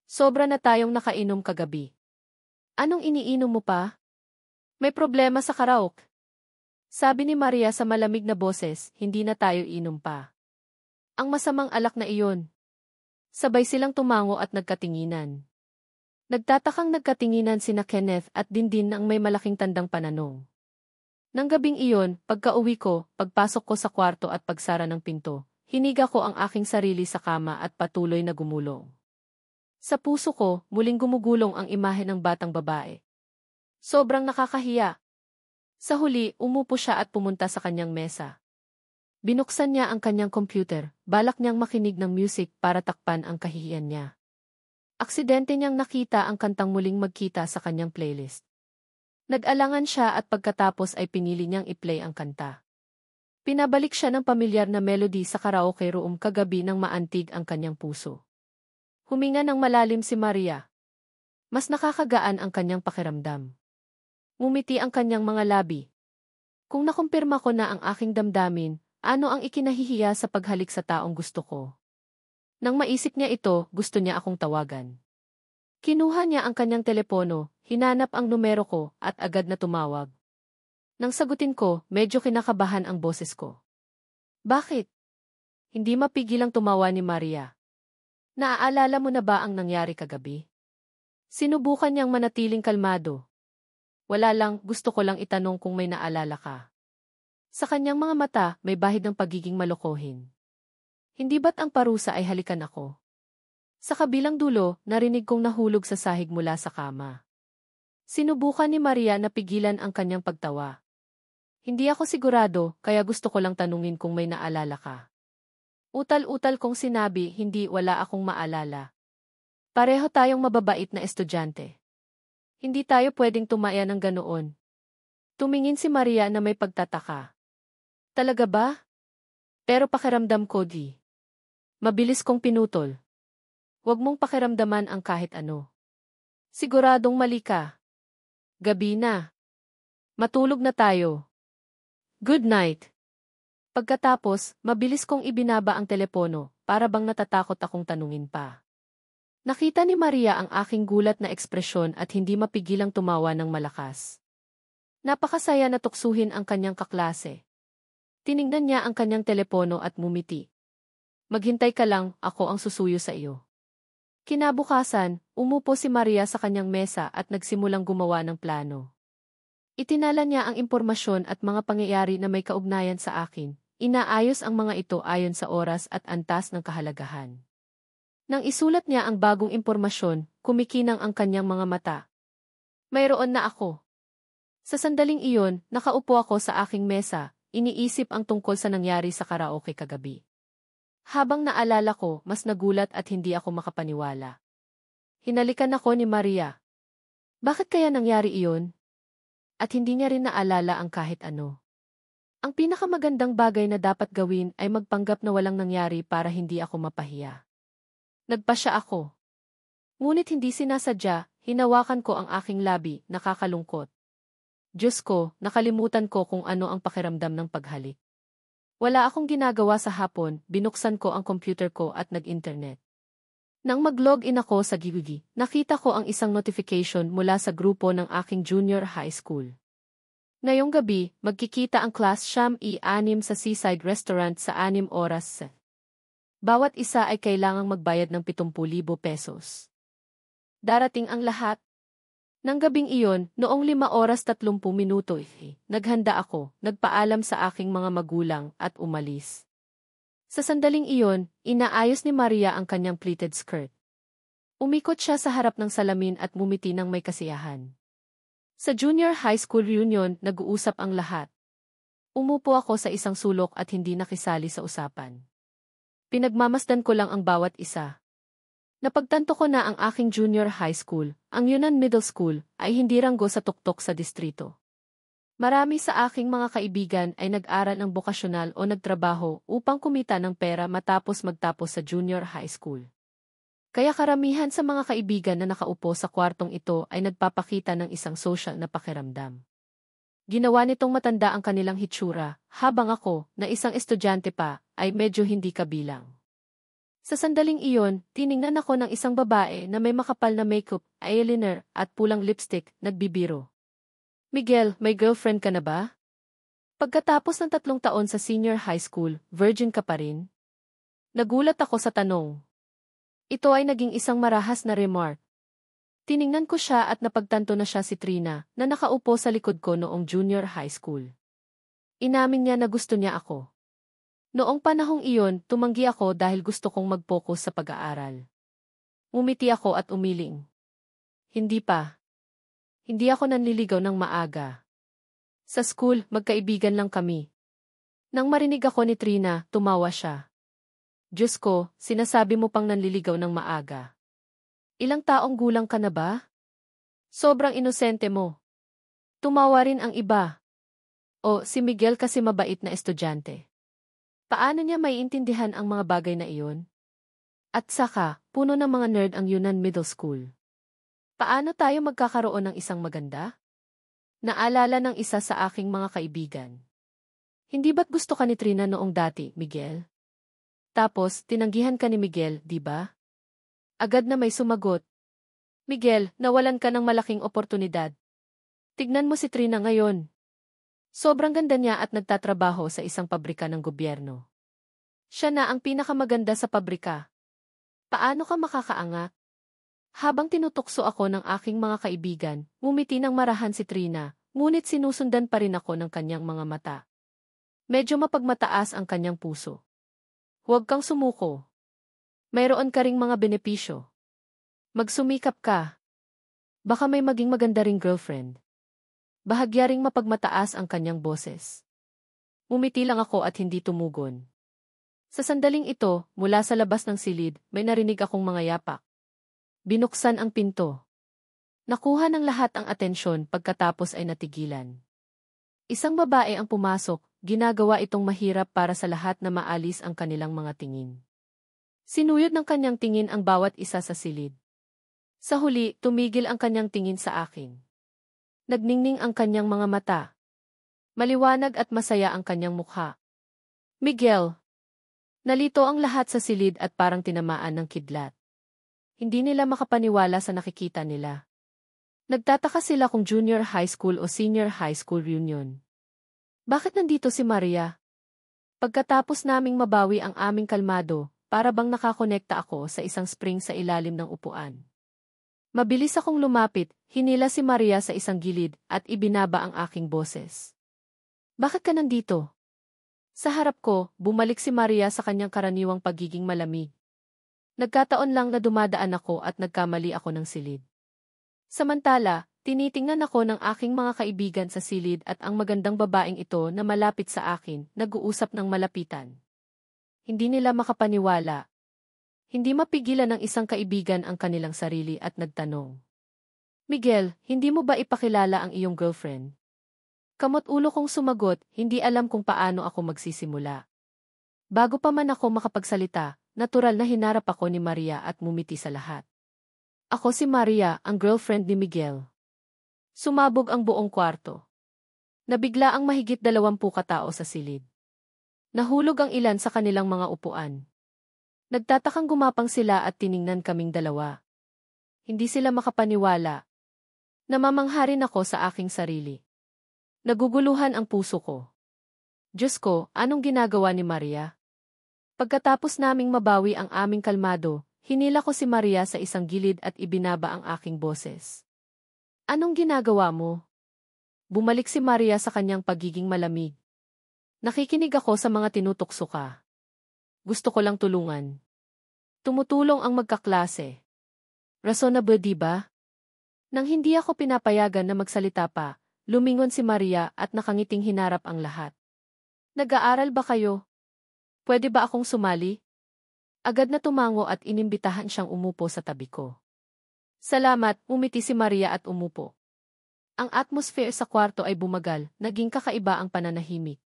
sobra na tayong nakainom kagabi. Anong iniinom mo pa? May problema sa karaoke. Sabi ni Maria sa malamig na boses, hindi na tayo inom pa. Ang masamang alak na iyon. Sabay silang tumango at nagkatinginan. Nagtatakang nagkatinginan sina Kenneth at Dindin ang may malaking tandang pananong. Nang gabing iyon, pagka-uwi ko, pagpasok ko sa kwarto at pagsara ng pinto, hiniga ko ang aking sarili sa kama at patuloy na gumulong. Sa puso ko, muling gumugulong ang imahe ng batang babae. Sobrang nakakahiya. Sa huli, umupo siya at pumunta sa kanyang mesa. Binuksan niya ang kanyang computer, balak niyang makinig ng music para takpan ang kahihiyan niya. Aksidente niyang nakita ang kantang Muling Magkita sa kanyang playlist. Nag-alangan siya at pagkatapos ay pinili niyang i-play ang kanta. Pinabalik siya ng pamilyar na melody sa karaoke room kagabi nang maantig ang kanyang puso. Huminga ng malalim si Maria. Mas nakakagaan ang kanyang pakiramdam. Ngumiti ang kanyang mga labi. Kung nakumpirma ko na ang aking damdamin, ano ang ikinahihiya sa paghalik sa taong gusto ko? Nang maisip niya ito, gusto niya akong tawagan. Kinuha niya ang kanyang telepono, hinanap ang numero ko, at agad na tumawag. Nang sagutin ko, medyo kinakabahan ang boses ko. Bakit? Hindi mapigilang tumawa ni Maria. Naaalala mo na ba ang nangyari kagabi? Sinubukan niyang manatiling kalmado. Wala lang, gusto ko lang itanong kung may naalala ka. Sa kanyang mga mata, may bahid ng pagiging malokohin. Hindi ba't ang parusa ay halikan ako? Sa kabilang dulo, narinig kong nahulog sa sahig mula sa kama. Sinubukan ni Maria na pigilan ang kanyang pagtawa. Hindi ako sigurado, kaya gusto ko lang tanungin kung may naalala ka. Utal-utal kong sinabi, hindi, wala akong maalala. Pareho tayong mababait na estudyante. Hindi tayo pwedeng tumaya ng ganoon. Tumingin si Maria na may pagtataka. Talaga ba? Pero pakiramdam ko di. Mabilis kong pinutol. Huwag mong pakiramdaman ang kahit ano. Siguradong mali ka. Gabi na. Matulog na tayo. Good night. Pagkatapos, mabilis kong ibinaba ang telepono, para bang natatakot akong tanungin pa. Nakita ni Maria ang aking gulat na ekspresyon at hindi mapigilang tumawa ng malakas. Napakasaya na tuksuhin ang kanyang kaklase. Tiningnan niya ang kanyang telepono at ngumiti. Maghintay ka lang, ako ang susuyo sa iyo. Kinabukasan, umupo si Maria sa kanyang mesa at nagsimulang gumawa ng plano. Itinala niya ang impormasyon at mga pangyayari na may kaugnayan sa akin. Inaayos ang mga ito ayon sa oras at antas ng kahalagahan. Nang isulat niya ang bagong impormasyon, kumikinang ang kanyang mga mata. Mayroon na ako. Sa sandaling iyon, nakaupo ako sa aking mesa, iniisip ang tungkol sa nangyari sa karaoke kagabi. Habang naalala ko, mas nagulat at hindi ako makapaniwala. Hinalikan ako ni Maria. Bakit kaya nangyari iyon? At hindi niya rin naalala ang kahit ano. Ang pinakamagandang bagay na dapat gawin ay magpanggap na walang nangyari para hindi ako mapahiya. Nagpasya ako. Ngunit hindi sinasadya, hinawakan ko ang aking labi, nakakalungkot. Diyos ko, nakalimutan ko kung ano ang pakiramdam ng paghalik. Wala akong ginagawa sa hapon, binuksan ko ang computer ko at nag-internet. Nang mag-login ako sa Gigi, nakita ko ang isang notification mula sa grupo ng aking junior high school. Ngayong gabi, magkikita ang class Siyam i-6 sa Seaside Restaurant sa 6 oras. Bawat isa ay kailangang magbayad ng 70,000 pesos. Darating ang lahat. Nang gabing iyon, noong 5 oras 30 minuto, naghanda ako, nagpaalam sa aking mga magulang at umalis. Sa sandaling iyon, inaayos ni Maria ang kanyang pleated skirt. Umikot siya sa harap ng salamin at ngumiti ng may kasiyahan. Sa junior high school reunion, nag-uusap ang lahat. Umupo ako sa isang sulok at hindi nakisali sa usapan. Pinagmamasdan ko lang ang bawat isa. Napagtanto ko na ang aking junior high school, ang Yunnan Middle School, ay hindi ranggo sa tuktok sa distrito. Marami sa aking mga kaibigan ay nag-aral ng bokasyonal o nagtrabaho upang kumita ng pera matapos magtapos sa junior high school. Kaya karamihan sa mga kaibigan na nakaupo sa kwartong ito ay nagpapakita ng isang social na pakiramdam. Ginawa nitong matanda ang kanilang hitsura, habang ako, na isang estudyante pa, ay medyo hindi kabilang. Sa sandaling iyon, tiningnan ako ng isang babae na may makapal na makeup, eyeliner, at pulang lipstick, nagbibiro. Miguel, may girlfriend ka na ba? Pagkatapos ng 3 taon sa senior high school, virgin ka pa rin? Nagulat ako sa tanong. Ito ay naging isang marahas na remark. Tiningnan ko siya at napagtanto na siya si Trina, na nakaupo sa likod ko noong junior high school. Inamin niya na gusto niya ako. Noong panahong iyon, tumanggi ako dahil gusto kong mag-focus sa pag-aaral. Umiti ako at umiling. Hindi pa. Hindi ako nanliligaw ng maaga. Sa school, magkaibigan lang kami. Nang marinig ako ni Trina, tumawa siya. Diyos ko, sinasabi mo pang nanliligaw ng maaga. Ilang taong gulang ka na ba? Sobrang inosente mo. Tumawa rin ang iba. O, si Miguel kasi mabait na estudyante. Paano niya maiintindihan ang mga bagay na iyon? At saka, puno ng mga nerd ang Yunnan Middle School. Paano tayo magkakaroon ng isang maganda? Naalala ng isa sa aking mga kaibigan. Hindi ba't gusto ka ni Trina noong dati, Miguel? Tapos, tinanggihan ka ni Miguel, di ba? Agad na may sumagot. Miguel, nawalan ka ng malaking oportunidad. Tignan mo si Trina ngayon. Sobrang ganda niya at nagtatrabaho sa isang pabrika ng gobyerno. Siya na ang pinakamaganda sa pabrika. Paano ka makakaangat? Habang tinutukso ako ng aking mga kaibigan, ngumiti ng marahan si Trina, ngunit sinusundan pa rin ako ng kanyang mga mata. Medyo mapagmataas ang kanyang puso. Huwag kang sumuko. Mayroon ka ring mga benepisyo. Magsumikap ka. Baka may maging maganda ring girlfriend. Bahagya ring mapagmataas ang kanyang boses. Umiti lang ako at hindi tumugon. Sa sandaling ito, mula sa labas ng silid, may narinig akong mga yapak. Binuksan ang pinto. Nakuha ng lahat ang atensyon pagkatapos ay natigilan. Isang babae ang pumasok, ginagawa itong mahirap para sa lahat na maalis ang kanilang mga tingin. Sinuyod ng kanyang tingin ang bawat isa sa silid. Sa huli, tumigil ang kanyang tingin sa akin. Nagningning ang kanyang mga mata. Maliwanag at masaya ang kanyang mukha. Miguel. Nalito ang lahat sa silid at parang tinamaan ng kidlat. Hindi nila makapaniwala sa nakikita nila. Nagtataka sila kung junior high school o senior high school reunion. Bakit nandito si Maria? Pagkatapos naming mabawi ang aming kalmado, para bang nakakonekta ako sa isang spring sa ilalim ng upuan. Mabilis akong lumapit, hinila si Maria sa isang gilid at ibinaba ang aking boses. Bakit ka nandito? Sa harap ko, bumalik si Maria sa kanyang karaniwang pagiging malamig. Nagkataon lang na dumadaan ako at nagkamali ako ng silid. Samantala, tinitingnan ako ng aking mga kaibigan sa silid at ang magandang babaeng ito na malapit sa akin, nag-uusap ng malapitan. Hindi nila makapaniwala. Hindi mapigilan ng isang kaibigan ang kanilang sarili at nagtanong. Miguel, hindi mo ba ipakilala ang iyong girlfriend? Kamot ulo kong sumagot, hindi alam kung paano ako magsisimula. Bago pa man ako makapagsalita, natural na hinarap ako ni Maria at mumiti sa lahat. Ako si Maria, ang girlfriend ni Miguel. Sumabog ang buong kwarto. Nabigla ang mahigit 20 katao sa silid. Nahulog ang ilan sa kanilang mga upuan. Nagtatakang gumapang sila at tiningnan kaming dalawa. Hindi sila makapaniwala. Namamangha rin ako sa aking sarili. Naguguluhan ang puso ko. Diyos ko, anong ginagawa ni Maria? Pagkatapos naming mabawi ang aming kalmado, hinila ko si Maria sa isang gilid at ibinaba ang aking boses. Anong ginagawa mo? Bumalik si Maria sa kanyang pagiging malamig. Nakikinig ako sa mga tinutokso ka. Gusto ko lang tulungan. Tumutulong ang magkaklase. Reasonable, di ba? Nang hindi ako pinapayagan na magsalita pa, lumingon si Maria at nakangiting hinarap ang lahat. Nag-aaral ba kayo? Pwede ba akong sumali? Agad na tumango at inimbitahan siyang umupo sa tabi ko. Salamat, umiti si Maria at umupo. Ang atmosphere sa kwarto ay bumagal, naging kakaiba ang pananahimik.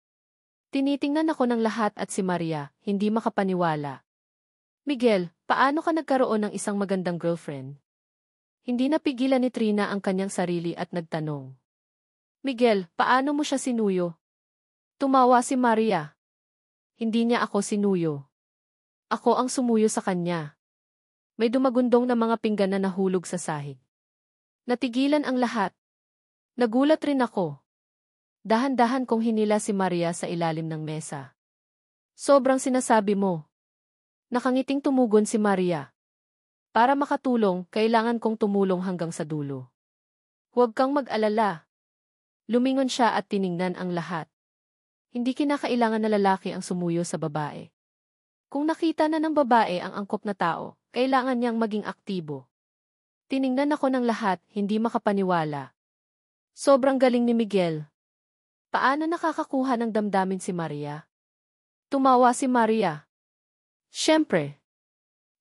Tinitingnan ako ng lahat at si Maria, hindi makapaniwala. Miguel, paano ka nagkaroon ng isang magandang girlfriend? Hindi napigilan ni Trina ang kanyang sarili at nagtanong. Miguel, paano mo siya sinuyo? Tumawa si Maria. Hindi niya ako sinuyo. Ako ang sumuyo sa kanya. May dumagundong na mga pinggan na nahulog sa sahig. Natigilan ang lahat. Nagulat rin ako. Dahan-dahan kong hinila si Maria sa ilalim ng mesa. Sobrang sinasabi mo. Nakangiting tumugon si Maria. Para makatulong, kailangan kong tumulong hanggang sa dulo. Huwag kang mag-alala. Lumingon siya at tiningnan ang lahat. Hindi kinakailangan na lalaki ang sumuyo sa babae. Kung nakita na ng babae ang angkop na tao, kailangan niyang maging aktibo. Tiningnan ako ng lahat, hindi makapaniwala. Sobrang galing ni Miguel. Paano nakakakuha ng damdamin si Maria? Tumawa si Maria. Siyempre.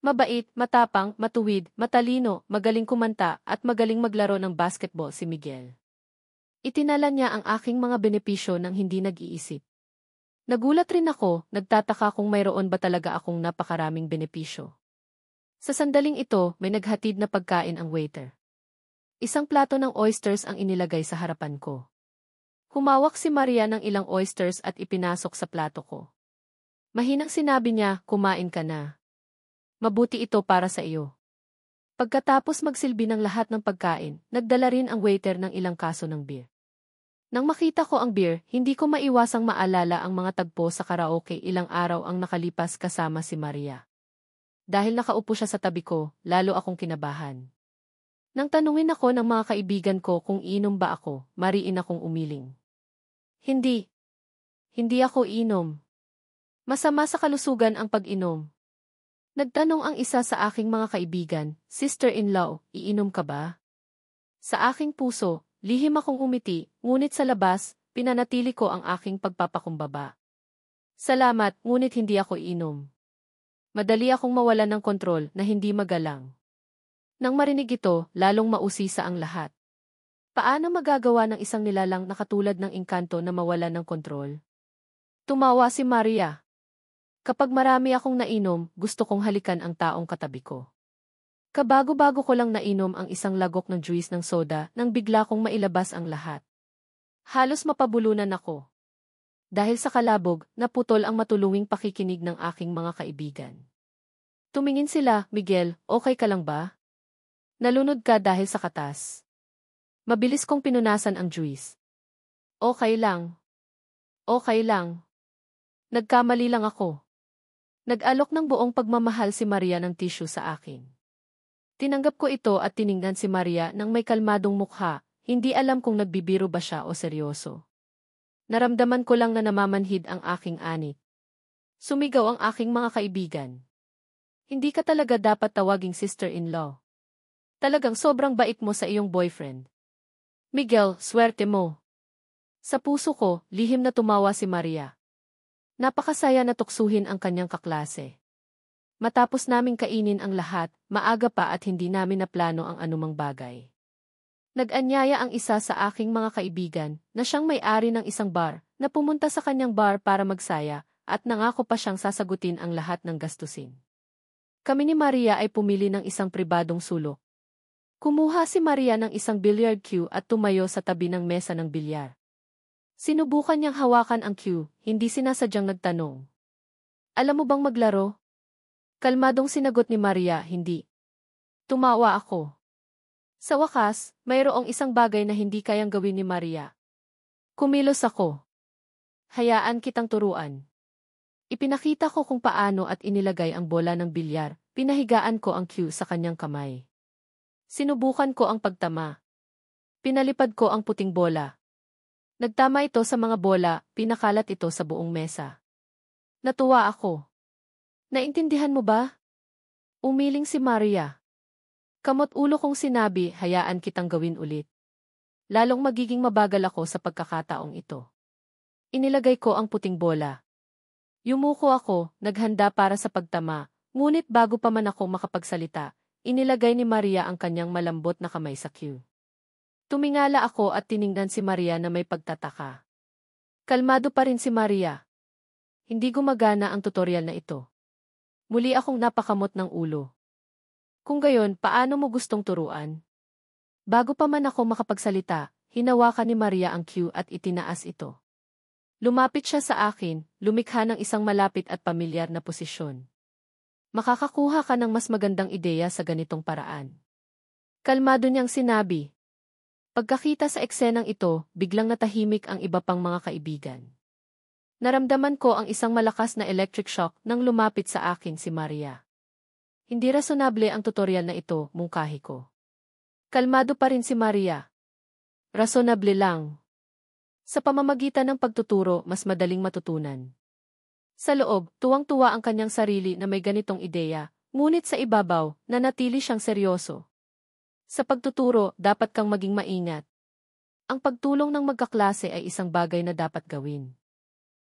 Mabait, matapang, matuwid, matalino, magaling kumanta at magaling maglaro ng basketball si Miguel. Itinala niya ang aking mga benepisyo nang hindi nag-iisip. Nagulat rin ako, nagtataka kung mayroon ba talaga akong napakaraming benepisyo. Sa sandaling ito, may naghatid na pagkain ang waiter. Isang plato ng oysters ang inilagay sa harapan ko. Humawak si Maria ng ilang oysters at ipinasok sa plato ko. Mahinang sinabi niya, kumain ka na. Mabuti ito para sa iyo. Pagkatapos magsilbi ng lahat ng pagkain, nagdala rin ang waiter ng ilang kaso ng beer. Nang makita ko ang beer, hindi ko maiwasang maalala ang mga tagpo sa karaoke ilang araw ang nakalipas kasama si Maria. Dahil nakaupo siya sa tabi ko, lalo akong kinabahan. Nang tanungin ako ng mga kaibigan ko kung inom ba ako, mariin akong umiling. Hindi. Hindi ako inom. Masama sa kalusugan ang pag-inom. Nagtanong ang isa sa aking mga kaibigan, sister-in-law, iinom ka ba? Sa aking puso, lihim akong umiti, ngunit sa labas, pinanatili ko ang aking pagpapakumbaba. Salamat, ngunit hindi ako inom. Madali akong mawalan ng kontrol na hindi magalang. Nang marinig ito, lalong mausisa ang lahat. Paano magagawa ng isang nilalang na katulad ng engkanto na mawalan ng kontrol? Tumawa si Maria. Kapag marami akong nainom, gusto kong halikan ang taong katabi ko. Kabago-bago ko lang nainom ang isang lagok ng juice ng soda nang bigla kong mailabas ang lahat. Halos mapabulunan ako. Dahil sa kalabog, naputol ang matulunging pakikinig ng aking mga kaibigan. Tumingin sila, Miguel, okay ka lang ba? Nalunod ka dahil sa katas. Mabilis kong pinunasan ang juice. Okay lang. Okay lang. Nagkamali lang ako. Nag-alok ng buong pagmamahal si Maria ng tissue sa akin. Tinanggap ko ito at tiningnan si Maria nang may kalmadong mukha, hindi alam kung nagbibiro ba siya o seryoso. Naramdaman ko lang na namamanhid ang aking anit. Sumigaw ang aking mga kaibigan. Hindi ka talaga dapat tawaging sister-in-law. Talagang sobrang bait mo sa iyong boyfriend. Miguel, swerte mo. Sa puso ko, lihim na tumawa si Maria. Napakasaya na tuksuhin ang kanyang kaklase. Matapos naming kainin ang lahat, maaga pa at hindi namin naplano ang anumang bagay. Nag-anyaya ang isa sa aking mga kaibigan na siyang may-ari ng isang bar na pumunta sa kanyang bar para magsaya at nangako pa siyang sasagutin ang lahat ng gastusin. Kami ni Maria ay pumili ng isang pribadong sulok. Kumuha si Maria ng isang billiard cue at tumayo sa tabi ng mesa ng bilyar. Sinubukan niyang hawakan ang cue, hindi sinasadyang nagtanong. Alam mo bang maglaro? Kalmadong sinagot ni Maria, hindi. Tumawa ako. Sa wakas, mayroong isang bagay na hindi kayang gawin ni Maria. Kumilos ako. Hayaan kitang turuan. Ipinakita ko kung paano at inilagay ang bola ng bilyar, pinahigaan ko ang cue sa kanyang kamay. Sinubukan ko ang pagtama. Pinalipad ko ang puting bola. Nagtama ito sa mga bola, pinakalat ito sa buong mesa. Natuwa ako. Naintindihan mo ba? Umiling si Maria. Kamot ulo kong sinabi, hayaan kitang gawin ulit. Lalong magiging mabagal ako sa pagkakataong ito. Inilagay ko ang puting bola. Yumuko ako, naghanda para sa pagtama, ngunit bago pa man ako makapagsalita, inilagay ni Maria ang kanyang malambot na kamay sa cue. Tumingala ako at tiningnan si Maria na may pagtataka. Kalmado pa rin si Maria. Hindi gumagana ang tutorial na ito. Muli akong napakamot ng ulo. Kung gayon, paano mo gustong turuan? Bago pa man ako makapagsalita, hinawakan ni Maria ang cue at itinaas ito. Lumapit siya sa akin, lumikha ng isang malapit at pamilyar na posisyon. Makakakuha ka ng mas magandang ideya sa ganitong paraan. Kalmado niyang sinabi. Pagkakita sa eksenang ito, biglang natahimik ang iba pang mga kaibigan. Naramdaman ko ang isang malakas na electric shock nang lumapit sa akin si Maria. Hindi rasonable ang tutorial na ito, mungkahi ko. Kalmado pa rin si Maria. Rasonable lang. Sa pamamagitan ng pagtuturo, mas madaling matutunan. Sa loob, tuwang-tuwa ang kanyang sarili na may ganitong ideya, ngunit sa ibabaw, nanatili siyang seryoso. Sa pagtuturo, dapat kang maging maingat. Ang pagtulong ng magkaklase ay isang bagay na dapat gawin.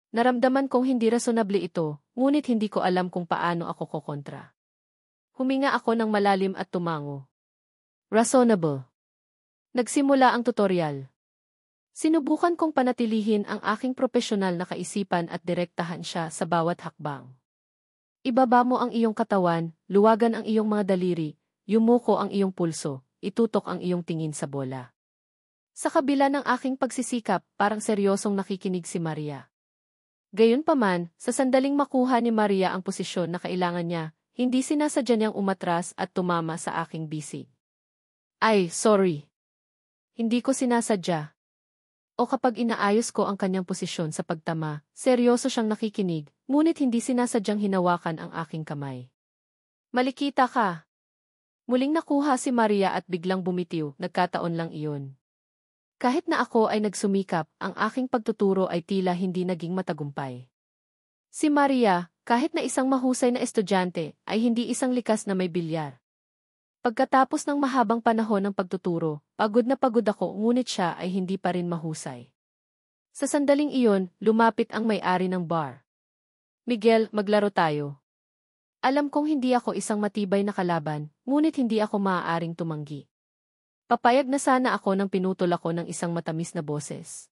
Naramdaman kong hindi rasonable ito, ngunit hindi ko alam kung paano ako kokontra. Huminga ako ng malalim at tumango. Reasonable. Nagsimula ang tutorial. Sinubukan kong panatilihin ang aking profesional na kaisipan at direktahan siya sa bawat hakbang. Ibaba mo ang iyong katawan, luwagan ang iyong mga daliri, yumuko ang iyong pulso, itutok ang iyong tingin sa bola. Sa kabila ng aking pagsisikap, parang seryosong nakikinig si Maria. Gayunpaman, sa sandaling makuha ni Maria ang posisyon na kailangan niya, hindi sinasadya niyang umatras at tumama sa aking bisig. Ay, sorry. Hindi ko sinasadya. O kapag inaayos ko ang kanyang posisyon sa pagtama, seryoso siyang nakikinig, ngunit hindi sinasadyang hinawakan ang aking kamay. Malikita ka. Muling nakuha si Maria at biglang bumitiw, nagkataon lang iyon. Kahit na ako ay nagsumikap, ang aking pagtuturo ay tila hindi naging matagumpay. Si Maria, kahit na isang mahusay na estudyante, ay hindi isang likas na may bilyar. Pagkatapos ng mahabang panahon ng pagtuturo, pagod na pagod ako ngunit siya ay hindi pa rin mahusay. Sa sandaling iyon, lumapit ang may-ari ng bar. Miguel, maglaro tayo. Alam kong hindi ako isang matibay na kalaban, ngunit hindi ako maaaring tumanggi. Papayag na sana ako nang pinutol ako ng isang matamis na boses.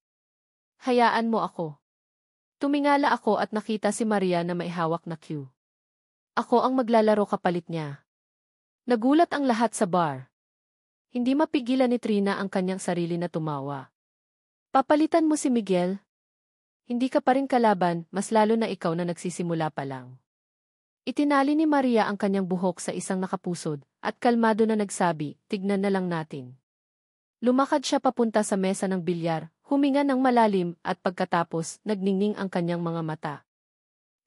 Hayaan mo ako. Tumingala ako at nakita si Maria na may hawak na cue. Ako ang maglalaro kapalit niya. Nagulat ang lahat sa bar. Hindi mapigilan ni Trina ang kanyang sarili na tumawa. Papalitan mo si Miguel? Hindi ka pa rin kalaban, mas lalo na ikaw na nagsisimula pa lang. Itinali ni Maria ang kanyang buhok sa isang nakapusod, at kalmado na nagsabi, tignan na lang natin. Lumakad siya papunta sa mesa ng bilyar, huminga ng malalim at pagkatapos, nagningning ang kanyang mga mata.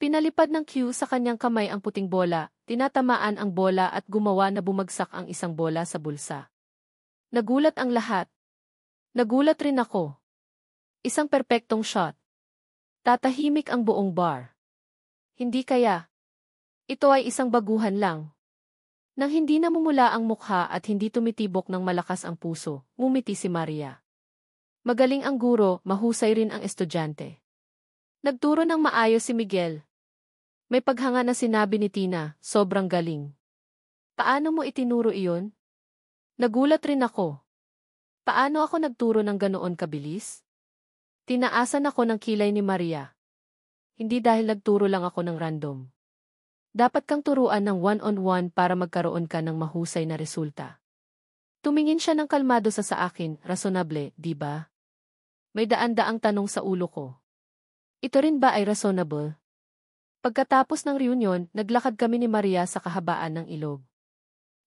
Pinalipad ng cue sa kanyang kamay ang puting bola, tinatamaan ang bola at gumawa na bumagsak ang isang bola sa bulsa. Nagulat ang lahat. Nagulat rin ako. Isang perpektong shot. Tatahimik ang buong bar. Hindi kaya. Ito ay isang baguhan lang. Nang hindi namumula ang mukha at hindi tumitibok ng malakas ang puso, ngumiti si Maria. Magaling ang guro, mahusay rin ang estudyante. Nagturo ng maayos si Miguel. May paghanga na sinabi ni Tina, sobrang galing. Paano mo itinuro iyon? Nagulat rin ako. Paano ako nagturo ng ganoon kabilis? Tinaasan ako ng kilay ni Maria. Hindi dahil nagturo lang ako ng random. Dapat kang turuan ng one-on-one para magkaroon ka ng mahusay na resulta. Tumingin siya ng kalmado sa akin, rasonable, di ba? May daan-daang tanong sa ulo ko. Ito rin ba ay reasonable? Pagkatapos ng reunion, naglakad kami ni Maria sa kahabaan ng ilog.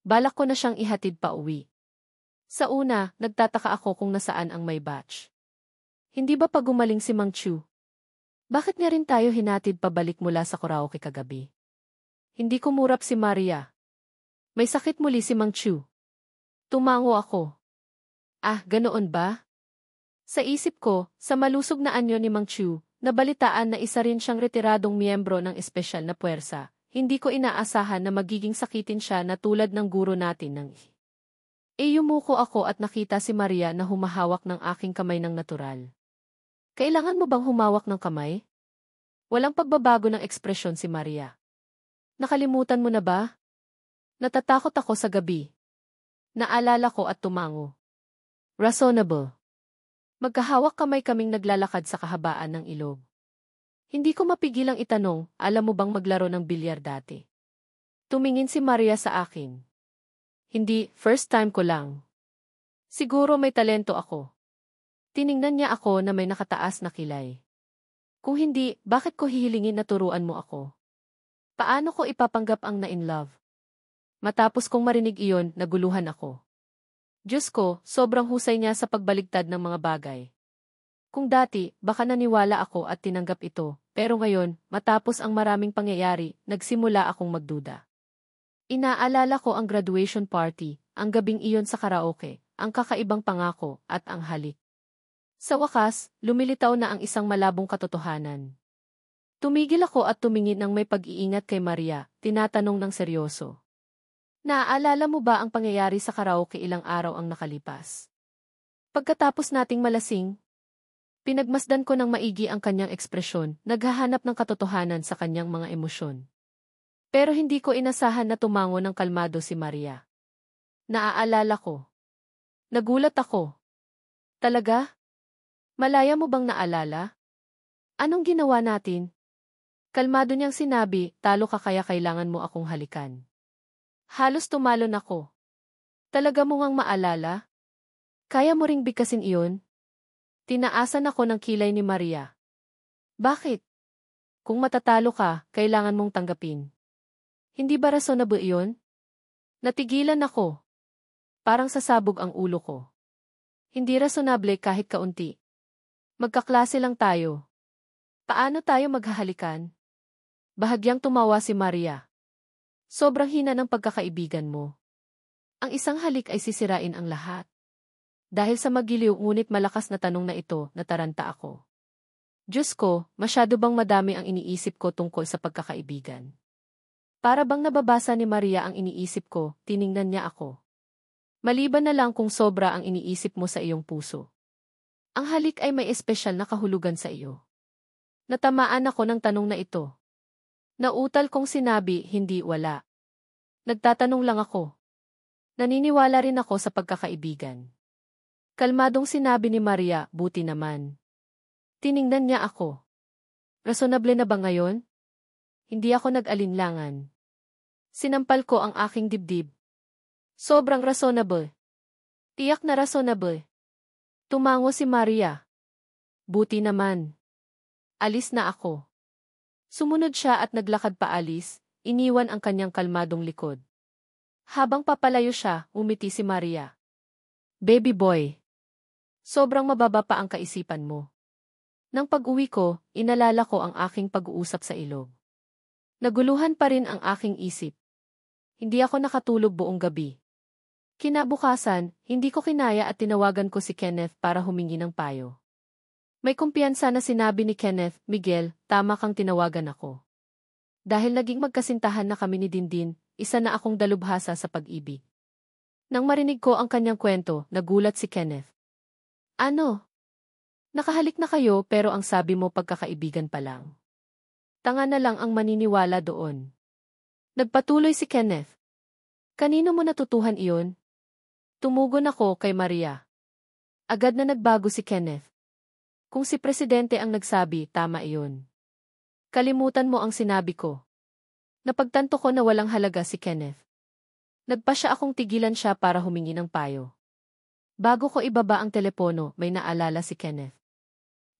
Balak ko na siyang ihatid pa uwi. Sa una, nagtataka ako kung nasaan ang may batch. Hindi ba pag gumaling si Mang Chu? Bakit nga rin tayo hinatid pabalik mula sa karaoke kagabi? Hindi kumurap si Maria. May sakit muli si Mang Chu. Tumango ako. Ah, ganoon ba? Sa isip ko, sa malusog na anyo ni Mang Chu, nabalitaan na isa rin siyang retiradong miyembro ng espesyal na puwersa, hindi ko inaasahan na magiging sakitin siya na tulad ng guro natin ng yumuko ako at nakita si Maria na humahawak ng aking kamay ng natural. Kailangan mo bang humawak ng kamay? Walang pagbabago ng ekspresyon si Maria. Nakalimutan mo na ba? Natatakot ako sa gabi. Naalala ko at tumango. Reasonable. Magkahawak kamay kaming naglalakad sa kahabaan ng ilog. Hindi ko mapigilang itanong, alam mo bang maglaro ng bilyar dati? Tumingin si Maria sa akin. Hindi, first time ko lang. Siguro may talento ako. Tiningnan niya ako na may nakataas na kilay. Kung hindi, bakit ko hihilingin na turuan mo ako? Paano ko ipapanggap ang na-in-love? Matapos kong marinig iyon, naguluhan ako. Diyos ko, sobrang husay niya sa pagbaligtad ng mga bagay. Kung dati, baka naniwala ako at tinanggap ito, pero ngayon, matapos ang maraming pangyayari, nagsimula akong magduda. Inaalala ko ang graduation party, ang gabing iyon sa karaoke, ang kakaibang pangako, at ang halik. Sa wakas, lumilitaw na ang isang malabong katotohanan. Tumigil ako at tumingin ng may pag-iingat kay Maria, tinatanong ng seryoso. Naaalala mo ba ang pangyayari sa karaoke ilang araw ang nakalipas? Pagkatapos nating malasing, pinagmasdan ko ng maigi ang kanyang ekspresyon, naghahanap ng katotohanan sa kanyang mga emosyon. Pero hindi ko inasahan na tumango ng kalmado si Maria. Naaalala ko. Nagulat ako. Talaga? Malaya mo bang naalala? Anong ginawa natin? Kalmado niyang sinabi, talo ka kaya kailangan mo akong halikan. Halos tumalon ako. Talaga mo ngang maalala? Kaya mo ring bigkasin iyon? Tinaasan ako ng kilay ni Maria. Bakit? Kung matatalo ka, kailangan mong tanggapin. Hindi ba reasonable iyon? Natigilan ako. Parang sasabog ang ulo ko. Hindi reasonable kahit kaunti. Magkaklase lang tayo. Paano tayo maghahalikan? Bahagyang tumawa si Maria. Sobrang hina ng pagkakaibigan mo. Ang isang halik ay sisirain ang lahat. Dahil sa magiliw ngunit malakas na tanong na ito, nataranta ako. Diyos ko, masyado bang madami ang iniisip ko tungkol sa pagkakaibigan? Para bang nababasa ni Maria ang iniisip ko, tiningnan niya ako. Maliban na lang kung sobra ang iniisip mo sa iyong puso. Ang halik ay may espesyal na kahulugan sa iyo. Natamaan ako ng tanong na ito. Nautal kong sinabi, hindi wala. Nagtatanong lang ako. Naniniwala rin ako sa pagkakaibigan. Kalmadong sinabi ni Maria, buti naman. Tiningnan niya ako. Rasonable na ba ngayon? Hindi ako nag-alinlangan. Sinampal ko ang aking dibdib. Sobrang rasonable. Tiyak na rasonable. Tumango si Maria. Buti naman. Alis na ako. Sumunod siya at naglakad paalis, iniwan ang kanyang kalmadong likod. Habang papalayo siya, umiti si Maria. Baby boy. Sobrang mababa pa ang kaisipan mo. Nang pag-uwi ko, inalala ko ang aking pag-uusap sa ilog. Naguluhan pa rin ang aking isip. Hindi ako nakatulog buong gabi. Kinabukasan, hindi ko kinaya at tinawagan ko si Kenneth para humingi ng payo. May kumpiyansa na sinabi ni Kenneth, Miguel, tama kang tinawagan ako. Dahil naging magkasintahan na kami ni Dindin, isa na akong dalubhasa sa pag-ibig. Nang marinig ko ang kanyang kwento, nagulat si Kenneth. Ano? Nakahalik na kayo pero ang sabi mo pagkakaibigan pa lang. Tanga na lang ang maniniwala doon. Nagpatuloy si Kenneth. Kanino mo natutuhan iyon? Tumugon ako kay Maria. Agad na nagbago si Kenneth. Kung si Presidente ang nagsabi, tama iyon. Kalimutan mo ang sinabi ko. Napagtanto ko na walang halaga si Kenneth. Nagpa siya akong tigilan siya para humingi ng payo. Bago ko ibaba ang telepono, may naalala si Kenneth.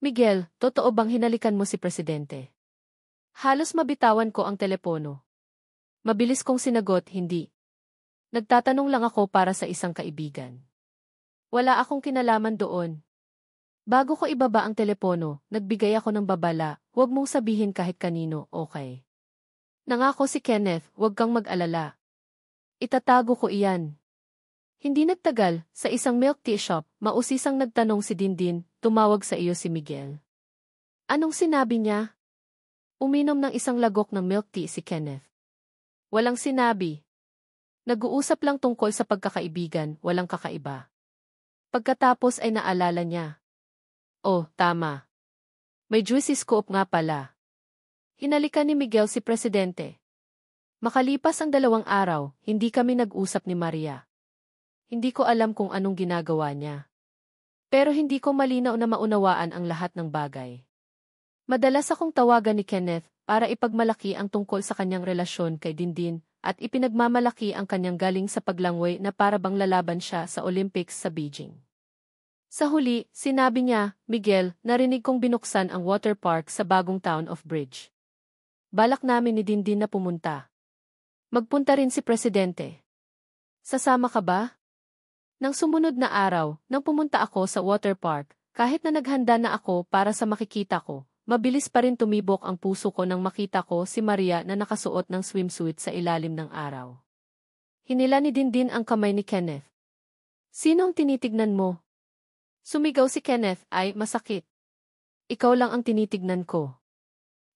Miguel, totoo bang hinalikan mo si Presidente? Halos mabitawan ko ang telepono. Mabilis kong sinagot, hindi. Nagtatanong lang ako para sa isang kaibigan. Wala akong kinalaman doon. Bago ko ibaba ang telepono, nagbigay ako ng babala, huwag mong sabihin kahit kanino, okay? Nangako si Kenneth, huwag kang mag-alala. Itatago ko iyan. Hindi nagtagal, sa isang milk tea shop, mausisang nagtanong si Dindin, tumawag sa iyo si Miguel. Anong sinabi niya? Uminom ng isang lagok ng milk tea si Kenneth. Walang sinabi. Nag-uusap lang tungkol sa pagkakaibigan, walang kakaiba. Pagkatapos ay naalala niya. Oh, tama. May juicy scoop nga pala. Hinalikan ni Miguel si Presidente. Makalipas ang 2 araw, hindi kami nag-usap ni Maria. Hindi ko alam kung anong ginagawa niya. Pero hindi ko malinaw na maunawaan ang lahat ng bagay. Madalas akong tawagan ni Kenneth para ipagmalaki ang tungkol sa kanyang relasyon kay Dindin at ipinagmamalaki ang kanyang galing sa paglangway na para bang lalaban siya sa Olympics sa Beijing. Sa huli, sinabi niya, Miguel, narinig kong binuksan ang water park sa bagong town of Bridge. Balak namin ni Dindin na pumunta. Magpunta rin si Presidente. Sasama ka ba? Nang sumunod na araw, nang pumunta ako sa water park, kahit na naghanda na ako para sa makikita ko, mabilis pa rin tumibok ang puso ko nang makita ko si Maria na nakasuot ng swimsuit sa ilalim ng araw. Hinila ni Dindin ang kamay ni Kenneth. Sino ang tinitignan mo? Sumigaw si Kenneth, ay masakit. Ikaw lang ang tinitignan ko.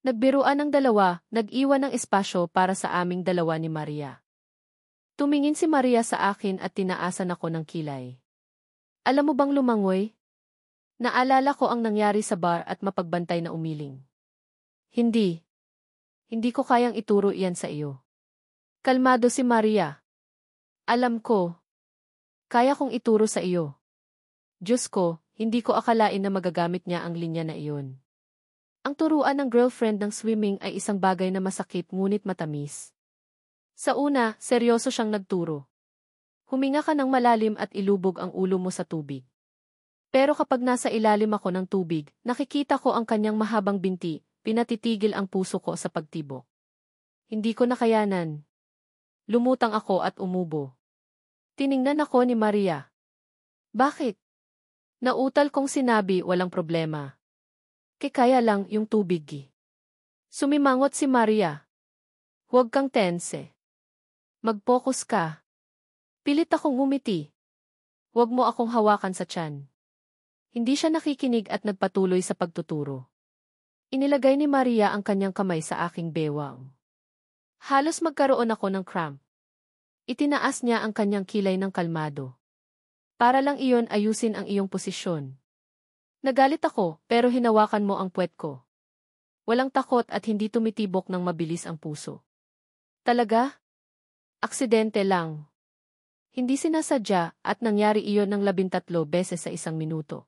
Nagbiruan ang dalawa, nag-iwan ng espasyo para sa aming dalawa ni Maria. Tumingin si Maria sa akin at tinaasan ako ng kilay. Alam mo bang lumangoy? Naalala ko ang nangyari sa bar at mapagbantay na umiling. Hindi. Hindi ko kayang ituro iyan sa iyo. Kalmado si Maria. Alam ko. Kaya kong ituro sa iyo. Diyos ko, hindi ko akalain na magagamit niya ang linya na iyon. Ang turuan ng girlfriend ng swimming ay isang bagay na masakit ngunit matamis. Sa una, seryoso siyang nagturo. Huminga ka ng malalim at ilubog ang ulo mo sa tubig. Pero kapag nasa ilalim ako ng tubig, nakikita ko ang kanyang mahabang binti, pinatitigil ang puso ko sa pagtibok. Hindi ko nakayanan. Lumutang ako at umubo. Tiningnan ako ni Maria. Bakit? Nautal kong sinabi walang problema. Kaya lang yung tubig. Sumimangot si Maria. Huwag kang tense. Mag-focus ka. Pilit akong ngumiti. Huwag mo akong hawakan sa tiyan. Hindi siya nakikinig at nagpatuloy sa pagtuturo. Inilagay ni Maria ang kanyang kamay sa aking bewang. Halos magkaroon ako ng cramp. Itinaas niya ang kanyang kilay ng kalmado. Para lang iyon ayusin ang iyong posisyon. Nagalit ako, pero hinawakan mo ang puwet ko. Walang takot at hindi tumitibok ng mabilis ang puso. Talaga? Aksidente lang. Hindi sinasadya at nangyari iyon ng 13 beses sa isang minuto.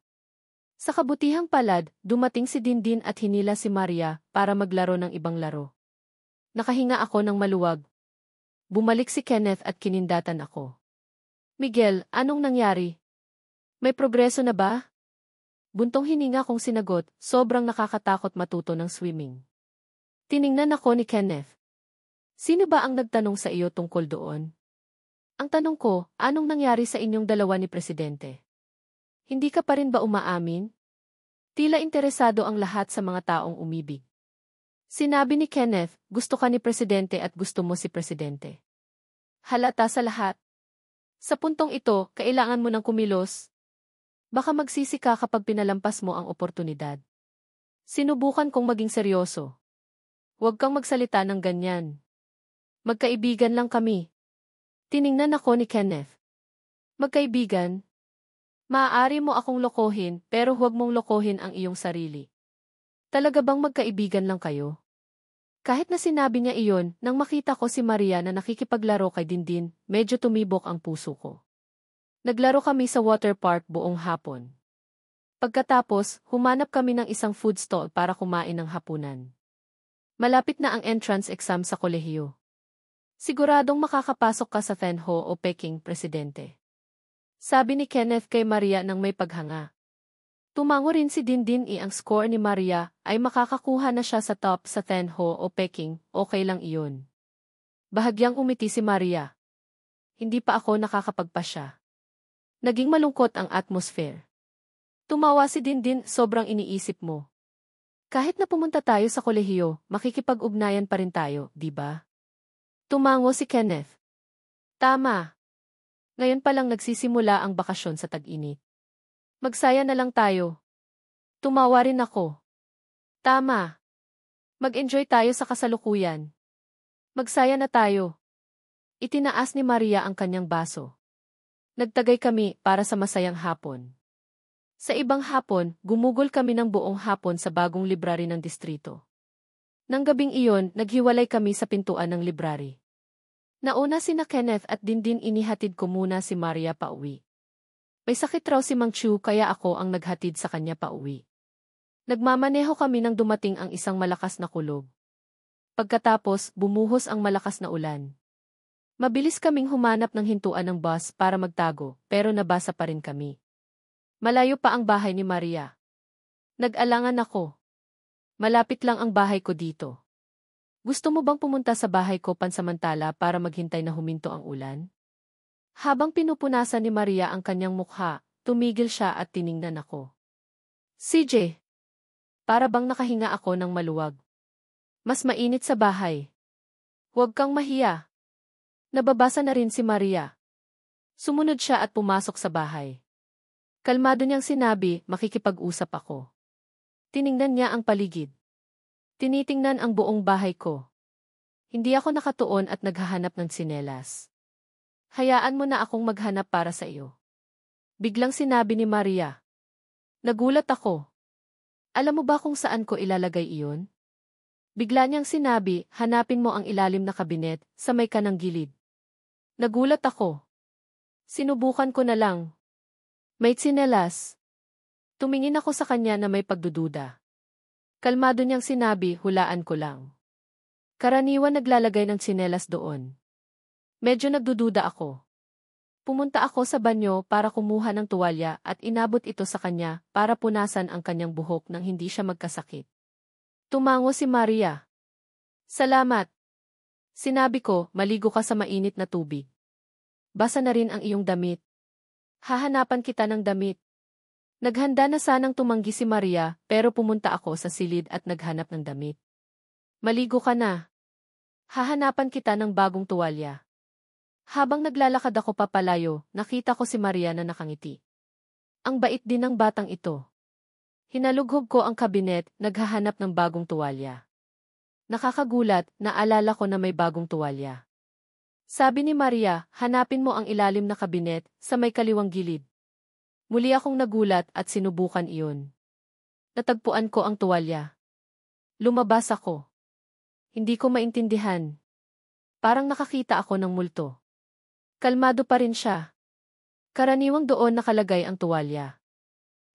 Sa kabutihang palad, dumating si Dindin at hinila si Maria para maglaro ng ibang laro. Nakahinga ako ng maluwag. Bumalik si Kenneth at kinindatan ako. Miguel, anong nangyari? May progreso na ba? Buntong hininga kong sinagot, sobrang nakakatakot matuto ng swimming. Tiningnan ako ni Kenneth. Sino ba ang nagtanong sa iyo tungkol doon? Ang tanong ko, anong nangyari sa inyong dalawa ni Presidente? Hindi ka pa rin ba umaamin? Tila interesado ang lahat sa mga taong umibig. Sinabi ni Kenneth, gusto ka ni Presidente at gusto mo si Presidente. Halata sa lahat. Sa puntong ito, kailangan mo ng kumilos. Baka magsisi ka kapag pinalampas mo ang oportunidad. Sinubukan kong maging seryoso. Huwag kang magsalita ng ganyan. Magkaibigan lang kami. Tiningnan ako ni Kenneth. Magkaibigan? Maaari mo akong lokohin pero huwag mong lokohin ang iyong sarili. Talaga bang magkaibigan lang kayo? Kahit na sinabi niya iyon, nang makita ko si Maria na nakikipaglaro kay Dindin, medyo tumibok ang puso ko. Naglaro kami sa water park buong hapon. Pagkatapos, humanap kami ng isang food stall para kumain ng hapunan. Malapit na ang entrance exam sa kolehiyo. Siguradong makakapasok ka sa Thenho o Peking, Presidente. Sabi ni Kenneth kay Maria nang may paghanga. Tumango rin si Dindin ang score ni Maria ay makakakuha na siya sa top sa Thenho o Peking, okay lang iyon. Bahagyang umiti si Maria. Hindi pa ako nakakapagpasya. Naging malungkot ang atmosphere. Tumawa si Dindin, sobrang iniisip mo. Kahit na pumunta tayo sa kolehiyo, makikipag-ugnayan pa rin tayo, di ba? Tumango si Kenneth. Tama. Ngayon pa lang nagsisimula ang bakasyon sa tag-init. Magsaya na lang tayo. Tumawa rin ako. Tama. Mag-enjoy tayo sa kasalukuyan. Magsaya na tayo. Itinaas ni Maria ang kanyang baso. Nagtagay kami para sa masayang hapon. Sa ibang hapon, gumugol kami ng buong hapon sa bagong library ng distrito. Nang gabing iyon, naghiwalay kami sa pintuan ng library. Nauna sina Kenneth at Dindin, inihatid ko muna si Maria pauwi. May sakit raw si Mang Chu kaya ako ang naghatid sa kanya pauwi. Nagmamaneho kami nang dumating ang isang malakas na kulog. Pagkatapos, bumuhos ang malakas na ulan. Mabilis kaming humanap ng hintuan ng bus para magtago, pero nabasa pa rin kami. Malayo pa ang bahay ni Maria. Nag-alangan ako. Malapit lang ang bahay ko dito. Gusto mo bang pumunta sa bahay ko pansamantala para maghintay na huminto ang ulan? Habang pinupunasan ni Maria ang kanyang mukha, tumigil siya at tiningnan ako. CJ, para bang nakahinga ako ng maluwag. Mas mainit sa bahay. Huwag kang mahiya. Nababasa na rin si Maria. Sumunod siya at pumasok sa bahay. Kalmado niyang sinabi, makikipag-usap ako. Tiningnan niya ang paligid. Tinitingnan ang buong bahay ko. Hindi ako nakatuon at naghahanap ng tsinelas. Hayaan mo na akong maghanap para sa iyo. Biglang sinabi ni Maria. Nagulat ako. Alam mo ba kung saan ko ilalagay iyon? Bigla niyang sinabi, hanapin mo ang ilalim na kabinet, sa may kanang gilid. Nagulat ako. Sinubukan ko na lang. May tsinelas. Tumingin ako sa kanya na may pagdududa. Kalmado niyang sinabi, hulaan ko lang. Karaniwan naglalagay ng tsinelas doon. Medyo nagdududa ako. Pumunta ako sa banyo para kumuha ng tuwalya at inabot ito sa kanya para punasan ang kanyang buhok nang hindi siya magkasakit. Tumango si Maria. Salamat. Sinabi ko, maligo ka sa mainit na tubig. Basa na rin ang iyong damit. Hahanapan kita ng damit. Naghanda na sanang tumanggi si Maria pero pumunta ako sa silid at naghanap ng damit. Maligo ka na. Hahanapan kita ng bagong tuwalya. Habang naglalakad ako papalayo, nakita ko si Maria na nakangiti. Ang bait din ng batang ito. Hinalughog ko ang kabinet, naghahanap ng bagong tuwalya. Nakakagulat, naalala ko na may bagong tuwalya. Sabi ni Maria, hanapin mo ang ilalim na kabinet, sa may kaliwang gilid. Muli akong nagulat at sinubukan iyon. Natagpuan ko ang tuwalya. Lumabas ako. Hindi ko maintindihan. Parang nakakita ako ng multo. Kalmado pa rin siya. Karaniwang doon nakalagay ang tuwalya.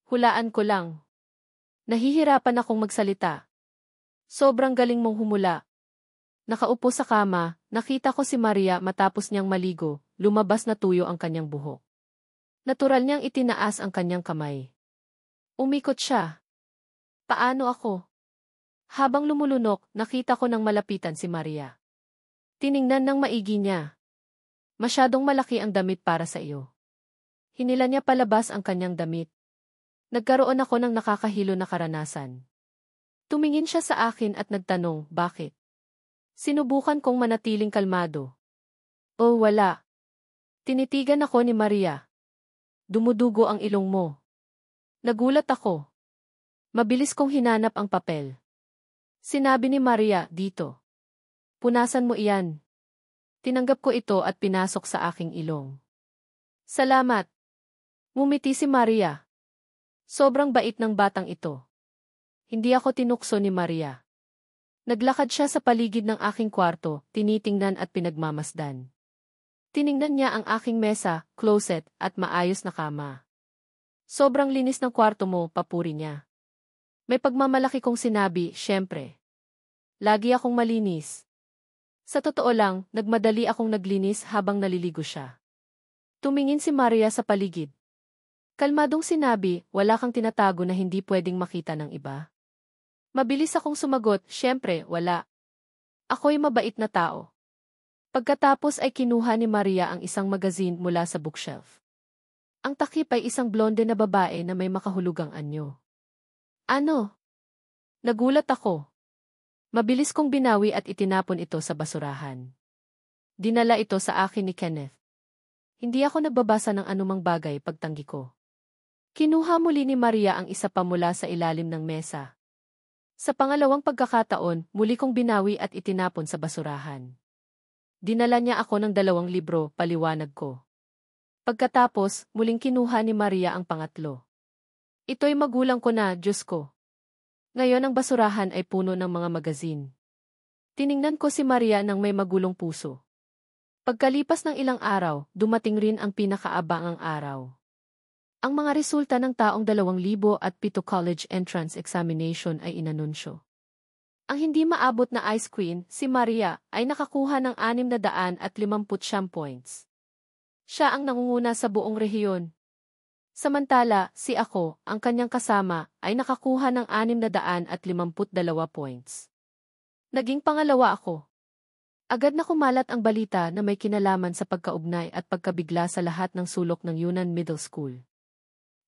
Hulaan ko lang. Nahihirapan akong magsalita. Sobrang galing mong humula. Nakaupo sa kama, nakita ko si Maria matapos niyang maligo, lumabas na tuyo ang kanyang buhok. Natural niyang itinaas ang kanyang kamay. Umikot siya. Paano ako? Habang lumulunok, nakita ko nang malapitan si Maria. Tiningnan ng maigi niya. Masyadong malaki ang damit para sa iyo. Hinila niya palabas ang kanyang damit. Nagkaroon ako ng nakakahilo na karanasan. Tumingin siya sa akin at nagtanong, bakit? Sinubukan kong manatiling kalmado. Oh, wala. Tinitigan ako ni Maria. Dumudugo ang ilong mo. Nagulat ako. Mabilis kong hinanap ang papel. Sinabi ni Maria, dito. Punasan mo iyan. Tinanggap ko ito at pinasok sa aking ilong. Salamat. Ngumiti si Maria. Sobrang bait ng batang ito. Hindi ako tinukso ni Maria. Naglakad siya sa paligid ng aking kwarto, tinitingnan at pinagmamasdan. Tiningnan niya ang aking mesa, closet, at maayos na kama. Sobrang linis ng kwarto mo, papuri niya. May pagmamalaki kong sinabi, syempre. Lagi akong malinis. Sa totoo lang, nagmadali akong naglinis habang naliligo siya. Tumingin si Maria sa paligid. Kalmadong sinabi, wala kang tinatago na hindi pwedeng makita ng iba. Mabilis akong sumagot, syempre, wala. Ako'y mabait na tao. Pagkatapos ay kinuha ni Maria ang isang magazine mula sa bookshelf. Ang takip ay isang blonde na babae na may makahulugang anyo. Ano? Nagulat ako. Mabilis kong binawi at itinapon ito sa basurahan. Dinala ito sa akin ni Kenneth. Hindi ako nagbabasa ng anumang bagay pagtanggi ko. Kinuha muli ni Maria ang isa pa mula sa ilalim ng mesa. Sa pangalawang pagkakataon, muli kong binawi at itinapon sa basurahan. Dinala niya ako ng 2 libro, paliwanag ko. Pagkatapos, muling kinuha ni Maria ang pangatlo. Ito'y magulang ko na, Diyos ko. Ngayon ang basurahan ay puno ng mga magazine. Tiningnan ko si Maria nang may magulong puso. Pagkalipas ng ilang araw, dumating rin ang pinakaabangang araw. Ang mga resulta ng taong 2007 college entrance examination ay inanunsyo. Ang hindi maabot na Ice Queen, si Maria, ay nakakuha ng 659 points. Siya ang nangunguna sa buong rehiyon. Samantala, si ako, ang kanyang kasama, ay nakakuha ng 652 points. Naging pangalawa ako. Agad na kumalat ang balita na may kinalaman sa pagkaugnay at pagkabigla sa lahat ng sulok ng Yunnan Middle School.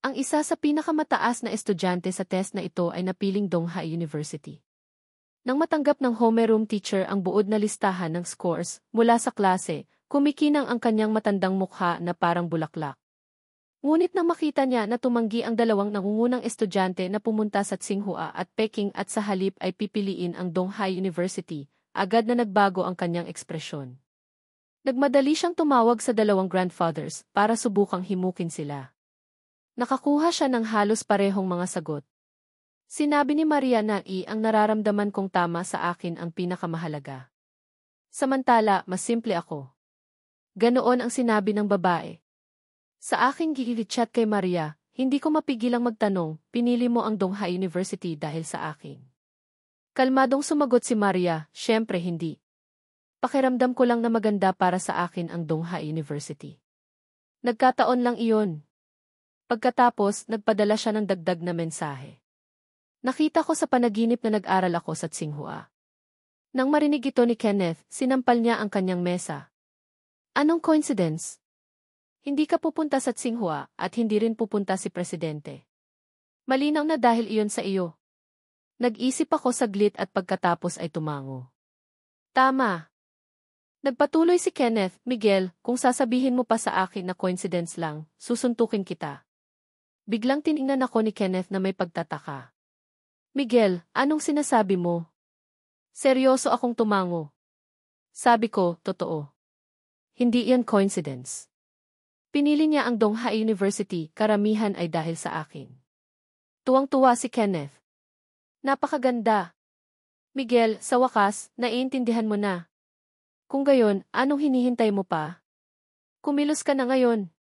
Ang isa sa pinakamataas na estudyante sa test na ito ay napiling Donghai University. Nang matanggap ng homeroom teacher ang buod na listahan ng scores mula sa klase, kumikinang ang kanyang matandang mukha na parang bulaklak. Ngunit nang makita niya na tumanggi ang dalawang nangungunang estudyante na pumunta sa Tsinghua at Peking at sa halip ay pipiliin ang Donghai University, agad na nagbago ang kanyang ekspresyon. Nagmadali siyang tumawag sa dalawang grandfathers para subukang himukin sila. Nakakuha siya ng halos parehong mga sagot. Sinabi ni Maria na ang nararamdaman kong tama sa akin ang pinakamahalaga. Samantala, mas simple ako. Ganoon ang sinabi ng babae. Sa aking gigili-chat kay Maria, hindi ko mapigilang magtanong, pinili mo ang Donghai University dahil sa akin. Kalmadong sumagot si Maria, syempre hindi. Pakiramdam ko lang na maganda para sa akin ang Donghai University. Nagkataon lang iyon. Pagkatapos, nagpadala siya ng dagdag na mensahe. Nakita ko sa panaginip na nag-aral ako sa Tsinghua. Nang marinig ito ni Kenneth, sinampal niya ang kanyang mesa. Anong coincidence? Hindi ka pupunta sa Tsinghua at hindi rin pupunta si Presidente. Malinaw na dahil iyon sa iyo. Nag-isip ako saglit at pagkatapos ay tumango. Tama. Nagpatuloy si Kenneth, Miguel, kung sasabihin mo pa sa akin na coincidence lang, susuntukin kita. Biglang tiningnan ako ni Kenneth na may pagtataka. Miguel, anong sinasabi mo? Seryoso akong tumango. Sabi ko, totoo. Hindi iyan coincidence. Pinili niya ang Donghai University, karamihan ay dahil sa akin. Tuwang-tuwa si Kenneth. Napakaganda. Miguel, sa wakas, naiintindihan mo na. Kung gayon, anong hinihintay mo pa? Kumilos ka na ngayon.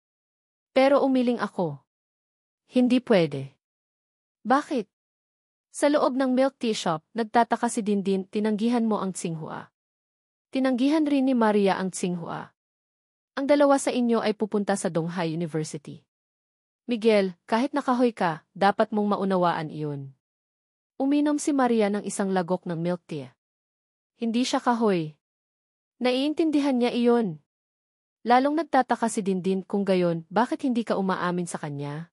Pero umiling ako. Hindi pwede. Bakit? Sa loob ng milk tea shop, nagtataka si Dindin, tinanggihan mo ang Tsinghua. Tinanggihan rin ni Maria ang Tsinghua. Ang dalawa sa inyo ay pupunta sa Donghai University. Miguel, kahit nakahoy ka, dapat mong maunawaan iyon. Uminom si Maria ng isang lagok ng milk tea. Hindi siya kahoy. Naiintindihan niya iyon. Lalong nagtataka si Dindin kung gayon, bakit hindi ka umaamin sa kanya?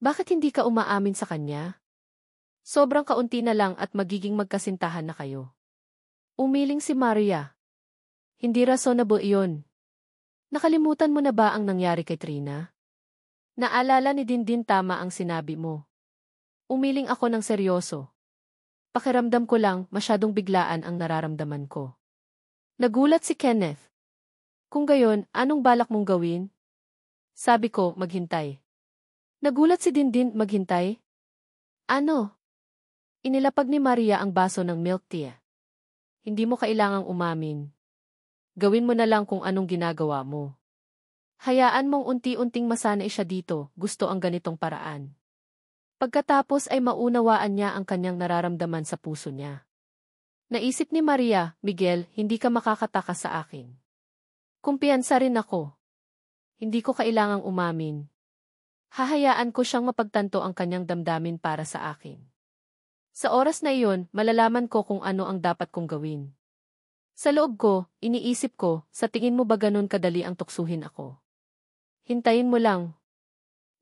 Bakit hindi ka umaamin sa kanya? Sobrang kaunti na lang at magiging magkasintahan na kayo. Umiling si Maria. Hindi reasonable iyon. Nakalimutan mo na ba ang nangyari kay Trina? Naalala ni Dindin tama ang sinabi mo. Umiling ako ng seryoso. Pakiramdam ko lang masyadong biglaan ang nararamdaman ko. Nagulat si Kenneth. Kung gayon, anong balak mong gawin? Sabi ko, maghintay. Nagulat si Dindin, maghintay? Ano? Inilapag ni Maria ang baso ng milk tea. Hindi mo kailangang umamin. Gawin mo na lang kung anong ginagawa mo. Hayaan mong unti-unting masanay siya dito, gusto ang ganitong paraan. Pagkatapos ay maunawaan niya ang kanyang nararamdaman sa puso niya. Naisip ni Maria, Miguel, hindi ka makakataka sa akin. Kumpiyansa rin ako. Hindi ko kailangang umamin. Hahayaan ko siyang mapagtanto ang kanyang damdamin para sa akin. Sa oras na iyon, malalaman ko kung ano ang dapat kong gawin. Sa loob ko, iniisip ko, sa tingin mo ba ganun kadali ang tuksuhin ako? Hintayin mo lang.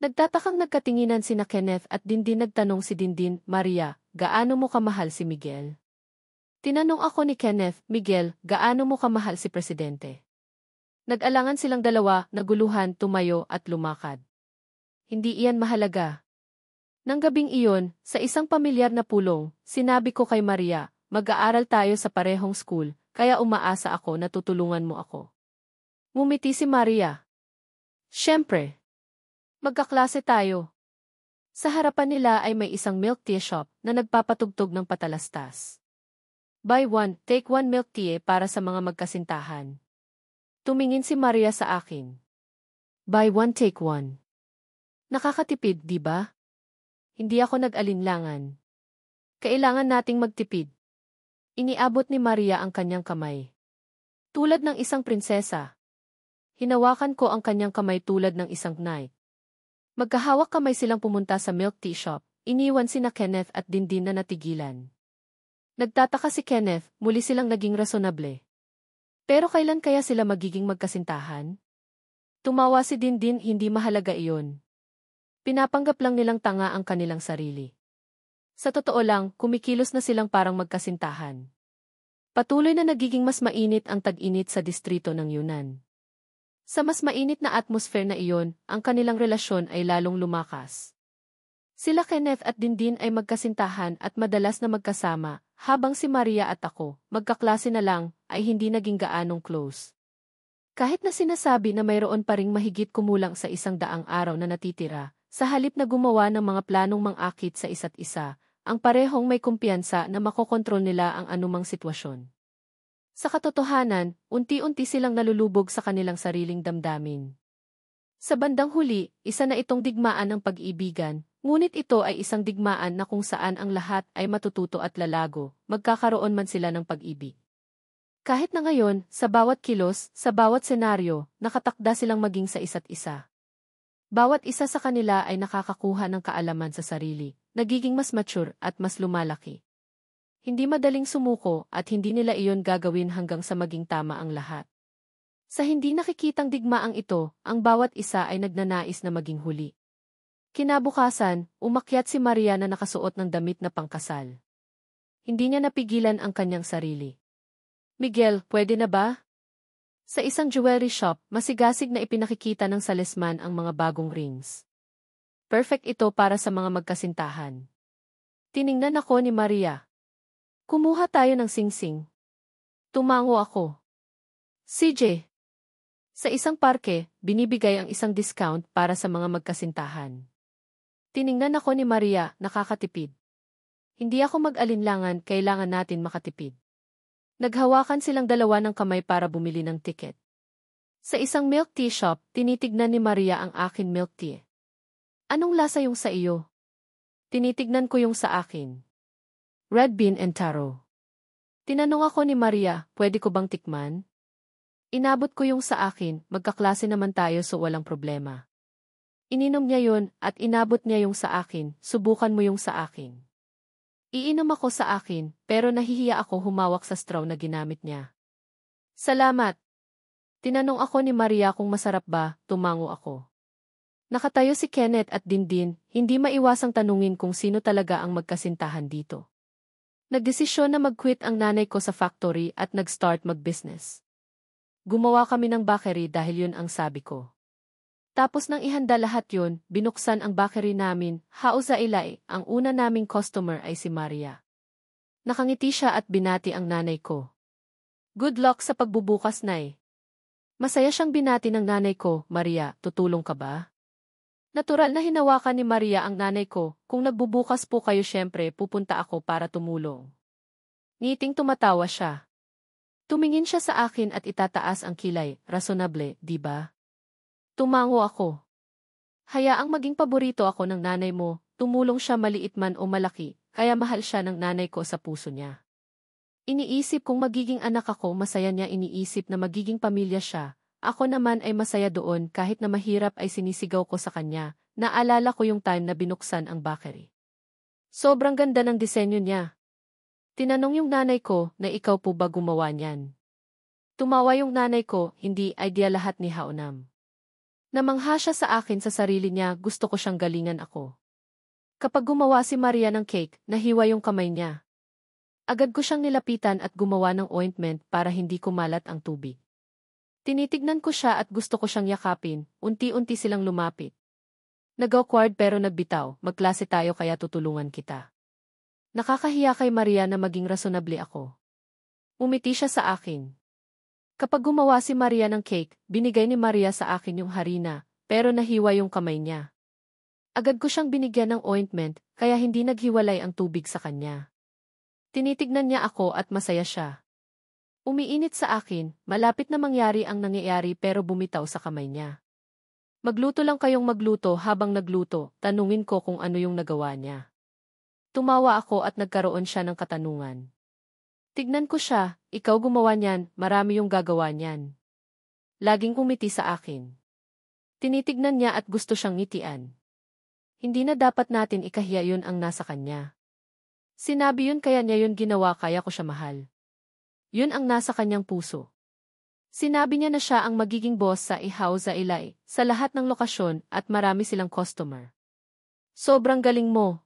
Nagtatakang nagkatinginan sina Kenneth at Dindin. Nagtanong si Dindin, Maria, gaano mo kamahal si Miguel? Tinanong ako ni Kenneth, Miguel, gaano mo kamahal si Presidente? Nag-alangan silang dalawa, naguluhan, tumayo at lumakad. Hindi iyan mahalaga. Nang gabing iyon, sa isang pamilyar na pulong, sinabi ko kay Maria, mag-aaral tayo sa parehong school, kaya umaasa ako na tutulungan mo ako. Ngumiti si Maria. Siyempre. Magkaklase tayo. Sa harapan nila ay may isang milk tea shop na nagpapatugtog ng patalastas. Buy one, take one milk tea para sa mga magkasintahan. Tumingin si Maria sa akin. Buy one, take one. Nakakatipid, di ba? Hindi ako nag-alinlangan. Kailangan nating magtipid. Iniabot ni Maria ang kanyang kamay. Tulad ng isang prinsesa. Hinawakan ko ang kanyang kamay tulad ng isang knight. Magkahawak kamay silang pumunta sa milk tea shop. Iniwan sina Kenneth at Dindin na natigilan. Nagtataka si Kenneth, muli silang naging rasonable. Pero kailan kaya sila magiging magkasintahan? Tumawa si Dindin, hindi mahalaga iyon. Pinapanggap lang nilang tanga ang kanilang sarili. Sa totoo lang, kumikilos na silang parang magkasintahan. Patuloy na nagiging mas mainit ang tag-init sa distrito ng Yunnan. Sa mas mainit na atmosphere na iyon, ang kanilang relasyon ay lalong lumakas. Sila Kenneth at Dindin ay magkasintahan at madalas na magkasama, habang si Maria at ako, magkaklase na lang, ay hindi naging gaanong close. Kahit na sinasabi na mayroon pa ring mahigit kumulang sa 100 araw na natitira, sa halip na gumawa ng mga planong mang-akit sa isa't isa, ang parehong may kumpiyansa na makokontrol nila ang anumang sitwasyon. Sa katotohanan, unti-unti silang nalulubog sa kanilang sariling damdamin. Sa bandang huli, isa na itong digmaan ng pag-iibigan, ngunit ito ay isang digmaan na kung saan ang lahat ay matututo at lalago, magkakaroon man sila ng pag-ibig. Kahit na ngayon, sa bawat kilos, sa bawat senaryo, nakatakda silang maging sa isa't isa. Bawat isa sa kanila ay nakakakuha ng kaalaman sa sarili, nagiging mas mature at mas lumalaki. Hindi madaling sumuko at hindi nila iyon gagawin hanggang sa maging tama ang lahat. Sa hindi nakikitang digmaang ito, ang bawat isa ay nagnanais na maging huli. Kinabukasan, umakyat si Maria na nakasuot ng damit na pangkasal. Hindi niya napigilan ang kanyang sarili. Miguel, pwede na ba? Sa isang jewelry shop, masigasig na ipinakikita ng salesman ang mga bagong rings. Perfect ito para sa mga magkasintahan. Tiningnan ako ni Maria. Kumuha tayo ng singsing. Tumango ako. CJ. Sa isang parke, binibigay ang isang discount para sa mga magkasintahan. Tiningnan ako ni Maria, nakakatipid. Hindi ako mag-alinlangan, kailangan natin makatipid. Naghawakan silang dalawa ng kamay para bumili ng tiket. Sa isang milk tea shop, tinitignan ni Maria ang akin milk tea. Anong lasa yung sa iyo? Tinitignan ko yung sa akin. Red bean and taro. Tinanong ako ni Maria, pwede ko bang tikman? Inabot ko yung sa akin, magkaklase naman tayo so walang problema. Ininom niya yun at inabot niya yung sa akin, subukan mo yung sa akin. Iinom ako sa akin, pero nahihiya ako humawak sa straw na ginamit niya. Salamat. Tinanong ako ni Maria kung masarap ba, tumango ako. Nakatayo si Kenneth at Dindin, hindi maiwasang tanungin kung sino talaga ang magkasintahan dito. Nagdesisyon na mag-quit ang nanay ko sa factory at nag-start mag-business. Gumawa kami ng bakery dahil yun ang sabi ko. Tapos nang ihanda lahat yun, binuksan ang bakery namin, hausa ilay, ang una naming customer ay si Maria. Nakangiti siya at binati ang nanay ko. Good luck sa pagbubukas, Nay. Masaya siyang binati ng nanay ko, Maria, tutulong ka ba? Natural na hinawakan ni Maria ang nanay ko, kung nagbubukas po kayo syempre pupunta ako para tumulong. Ngiting tumatawa siya. Tumingin siya sa akin at itataas ang kilay, rasonable, di ba? Tumango ako. Hayaang maging paborito ako ng nanay mo, tumulong siya maliit man o malaki, kaya mahal siya ng nanay ko sa puso niya. Iniisip kong magiging anak ako, masaya niya, iniisip na magiging pamilya siya. Ako naman ay masaya doon kahit na mahirap ay sinisigaw ko sa kanya, naalala ko yung time na binuksan ang bakery. Sobrang ganda ng disenyo niya. Tinanong yung nanay ko na ikaw po ba gumawa niyan. Tumawa yung nanay ko, hindi idea lahat ni Haonam. Namangha siya sa akin sa sarili niya, gusto ko siyang galingan ako. Kapag gumawa si Maria ng cake, nahiwa yung kamay niya. Agad ko siyang nilapitan at gumawa ng ointment para hindi kumalat ang tubig. Tinitignan ko siya at gusto ko siyang yakapin, unti-unti silang lumapit. Nag-awkward pero nagbitaw, magklase tayo kaya tutulungan kita. Nakakahiya kay Maria na maging rasonable ako. Umiti siya sa akin. Kapag gumawa si Maria ng cake, binigay ni Maria sa akin yung harina, pero nahiwa yung kamay niya. Agad ko siyang binigyan ng ointment, kaya hindi naghiwalay ang tubig sa kanya. Tinitignan niya ako at masaya siya. Umiinit sa akin, malapit na mangyari ang nangyayari pero bumitaw sa kamay niya. Magluto lang kayong magluto habang nagluto, tanungin ko kung ano yung nagawa niya. Tumawa ako at nagkaroon siya ng katanungan. Tignan ko siya, ikaw gumawa niyan, marami yung gagawa niyan. Laging umiti sa akin. Tinitignan niya at gusto siyang ngitian. Hindi na dapat natin ikahiya yun ang nasa kanya. Sinabi yun kaya niya yun ginawa kaya ko siya mahal. Yun ang nasa kanyang puso. Sinabi niya na siya ang magiging boss sa ihaw sa ilay, sa lahat ng lokasyon at marami silang customer. Sobrang galing mo.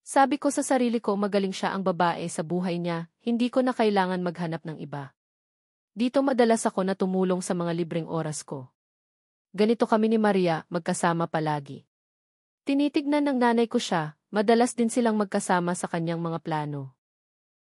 Sabi ko sa sarili ko magaling siya ang babae sa buhay niya, hindi ko na kailangan maghanap ng iba. Dito madalas ako na tumulong sa mga libreng oras ko. Ganito kami ni Maria, magkasama palagi. Tinitignan ng nanay ko siya, madalas din silang magkasama sa kanyang mga plano.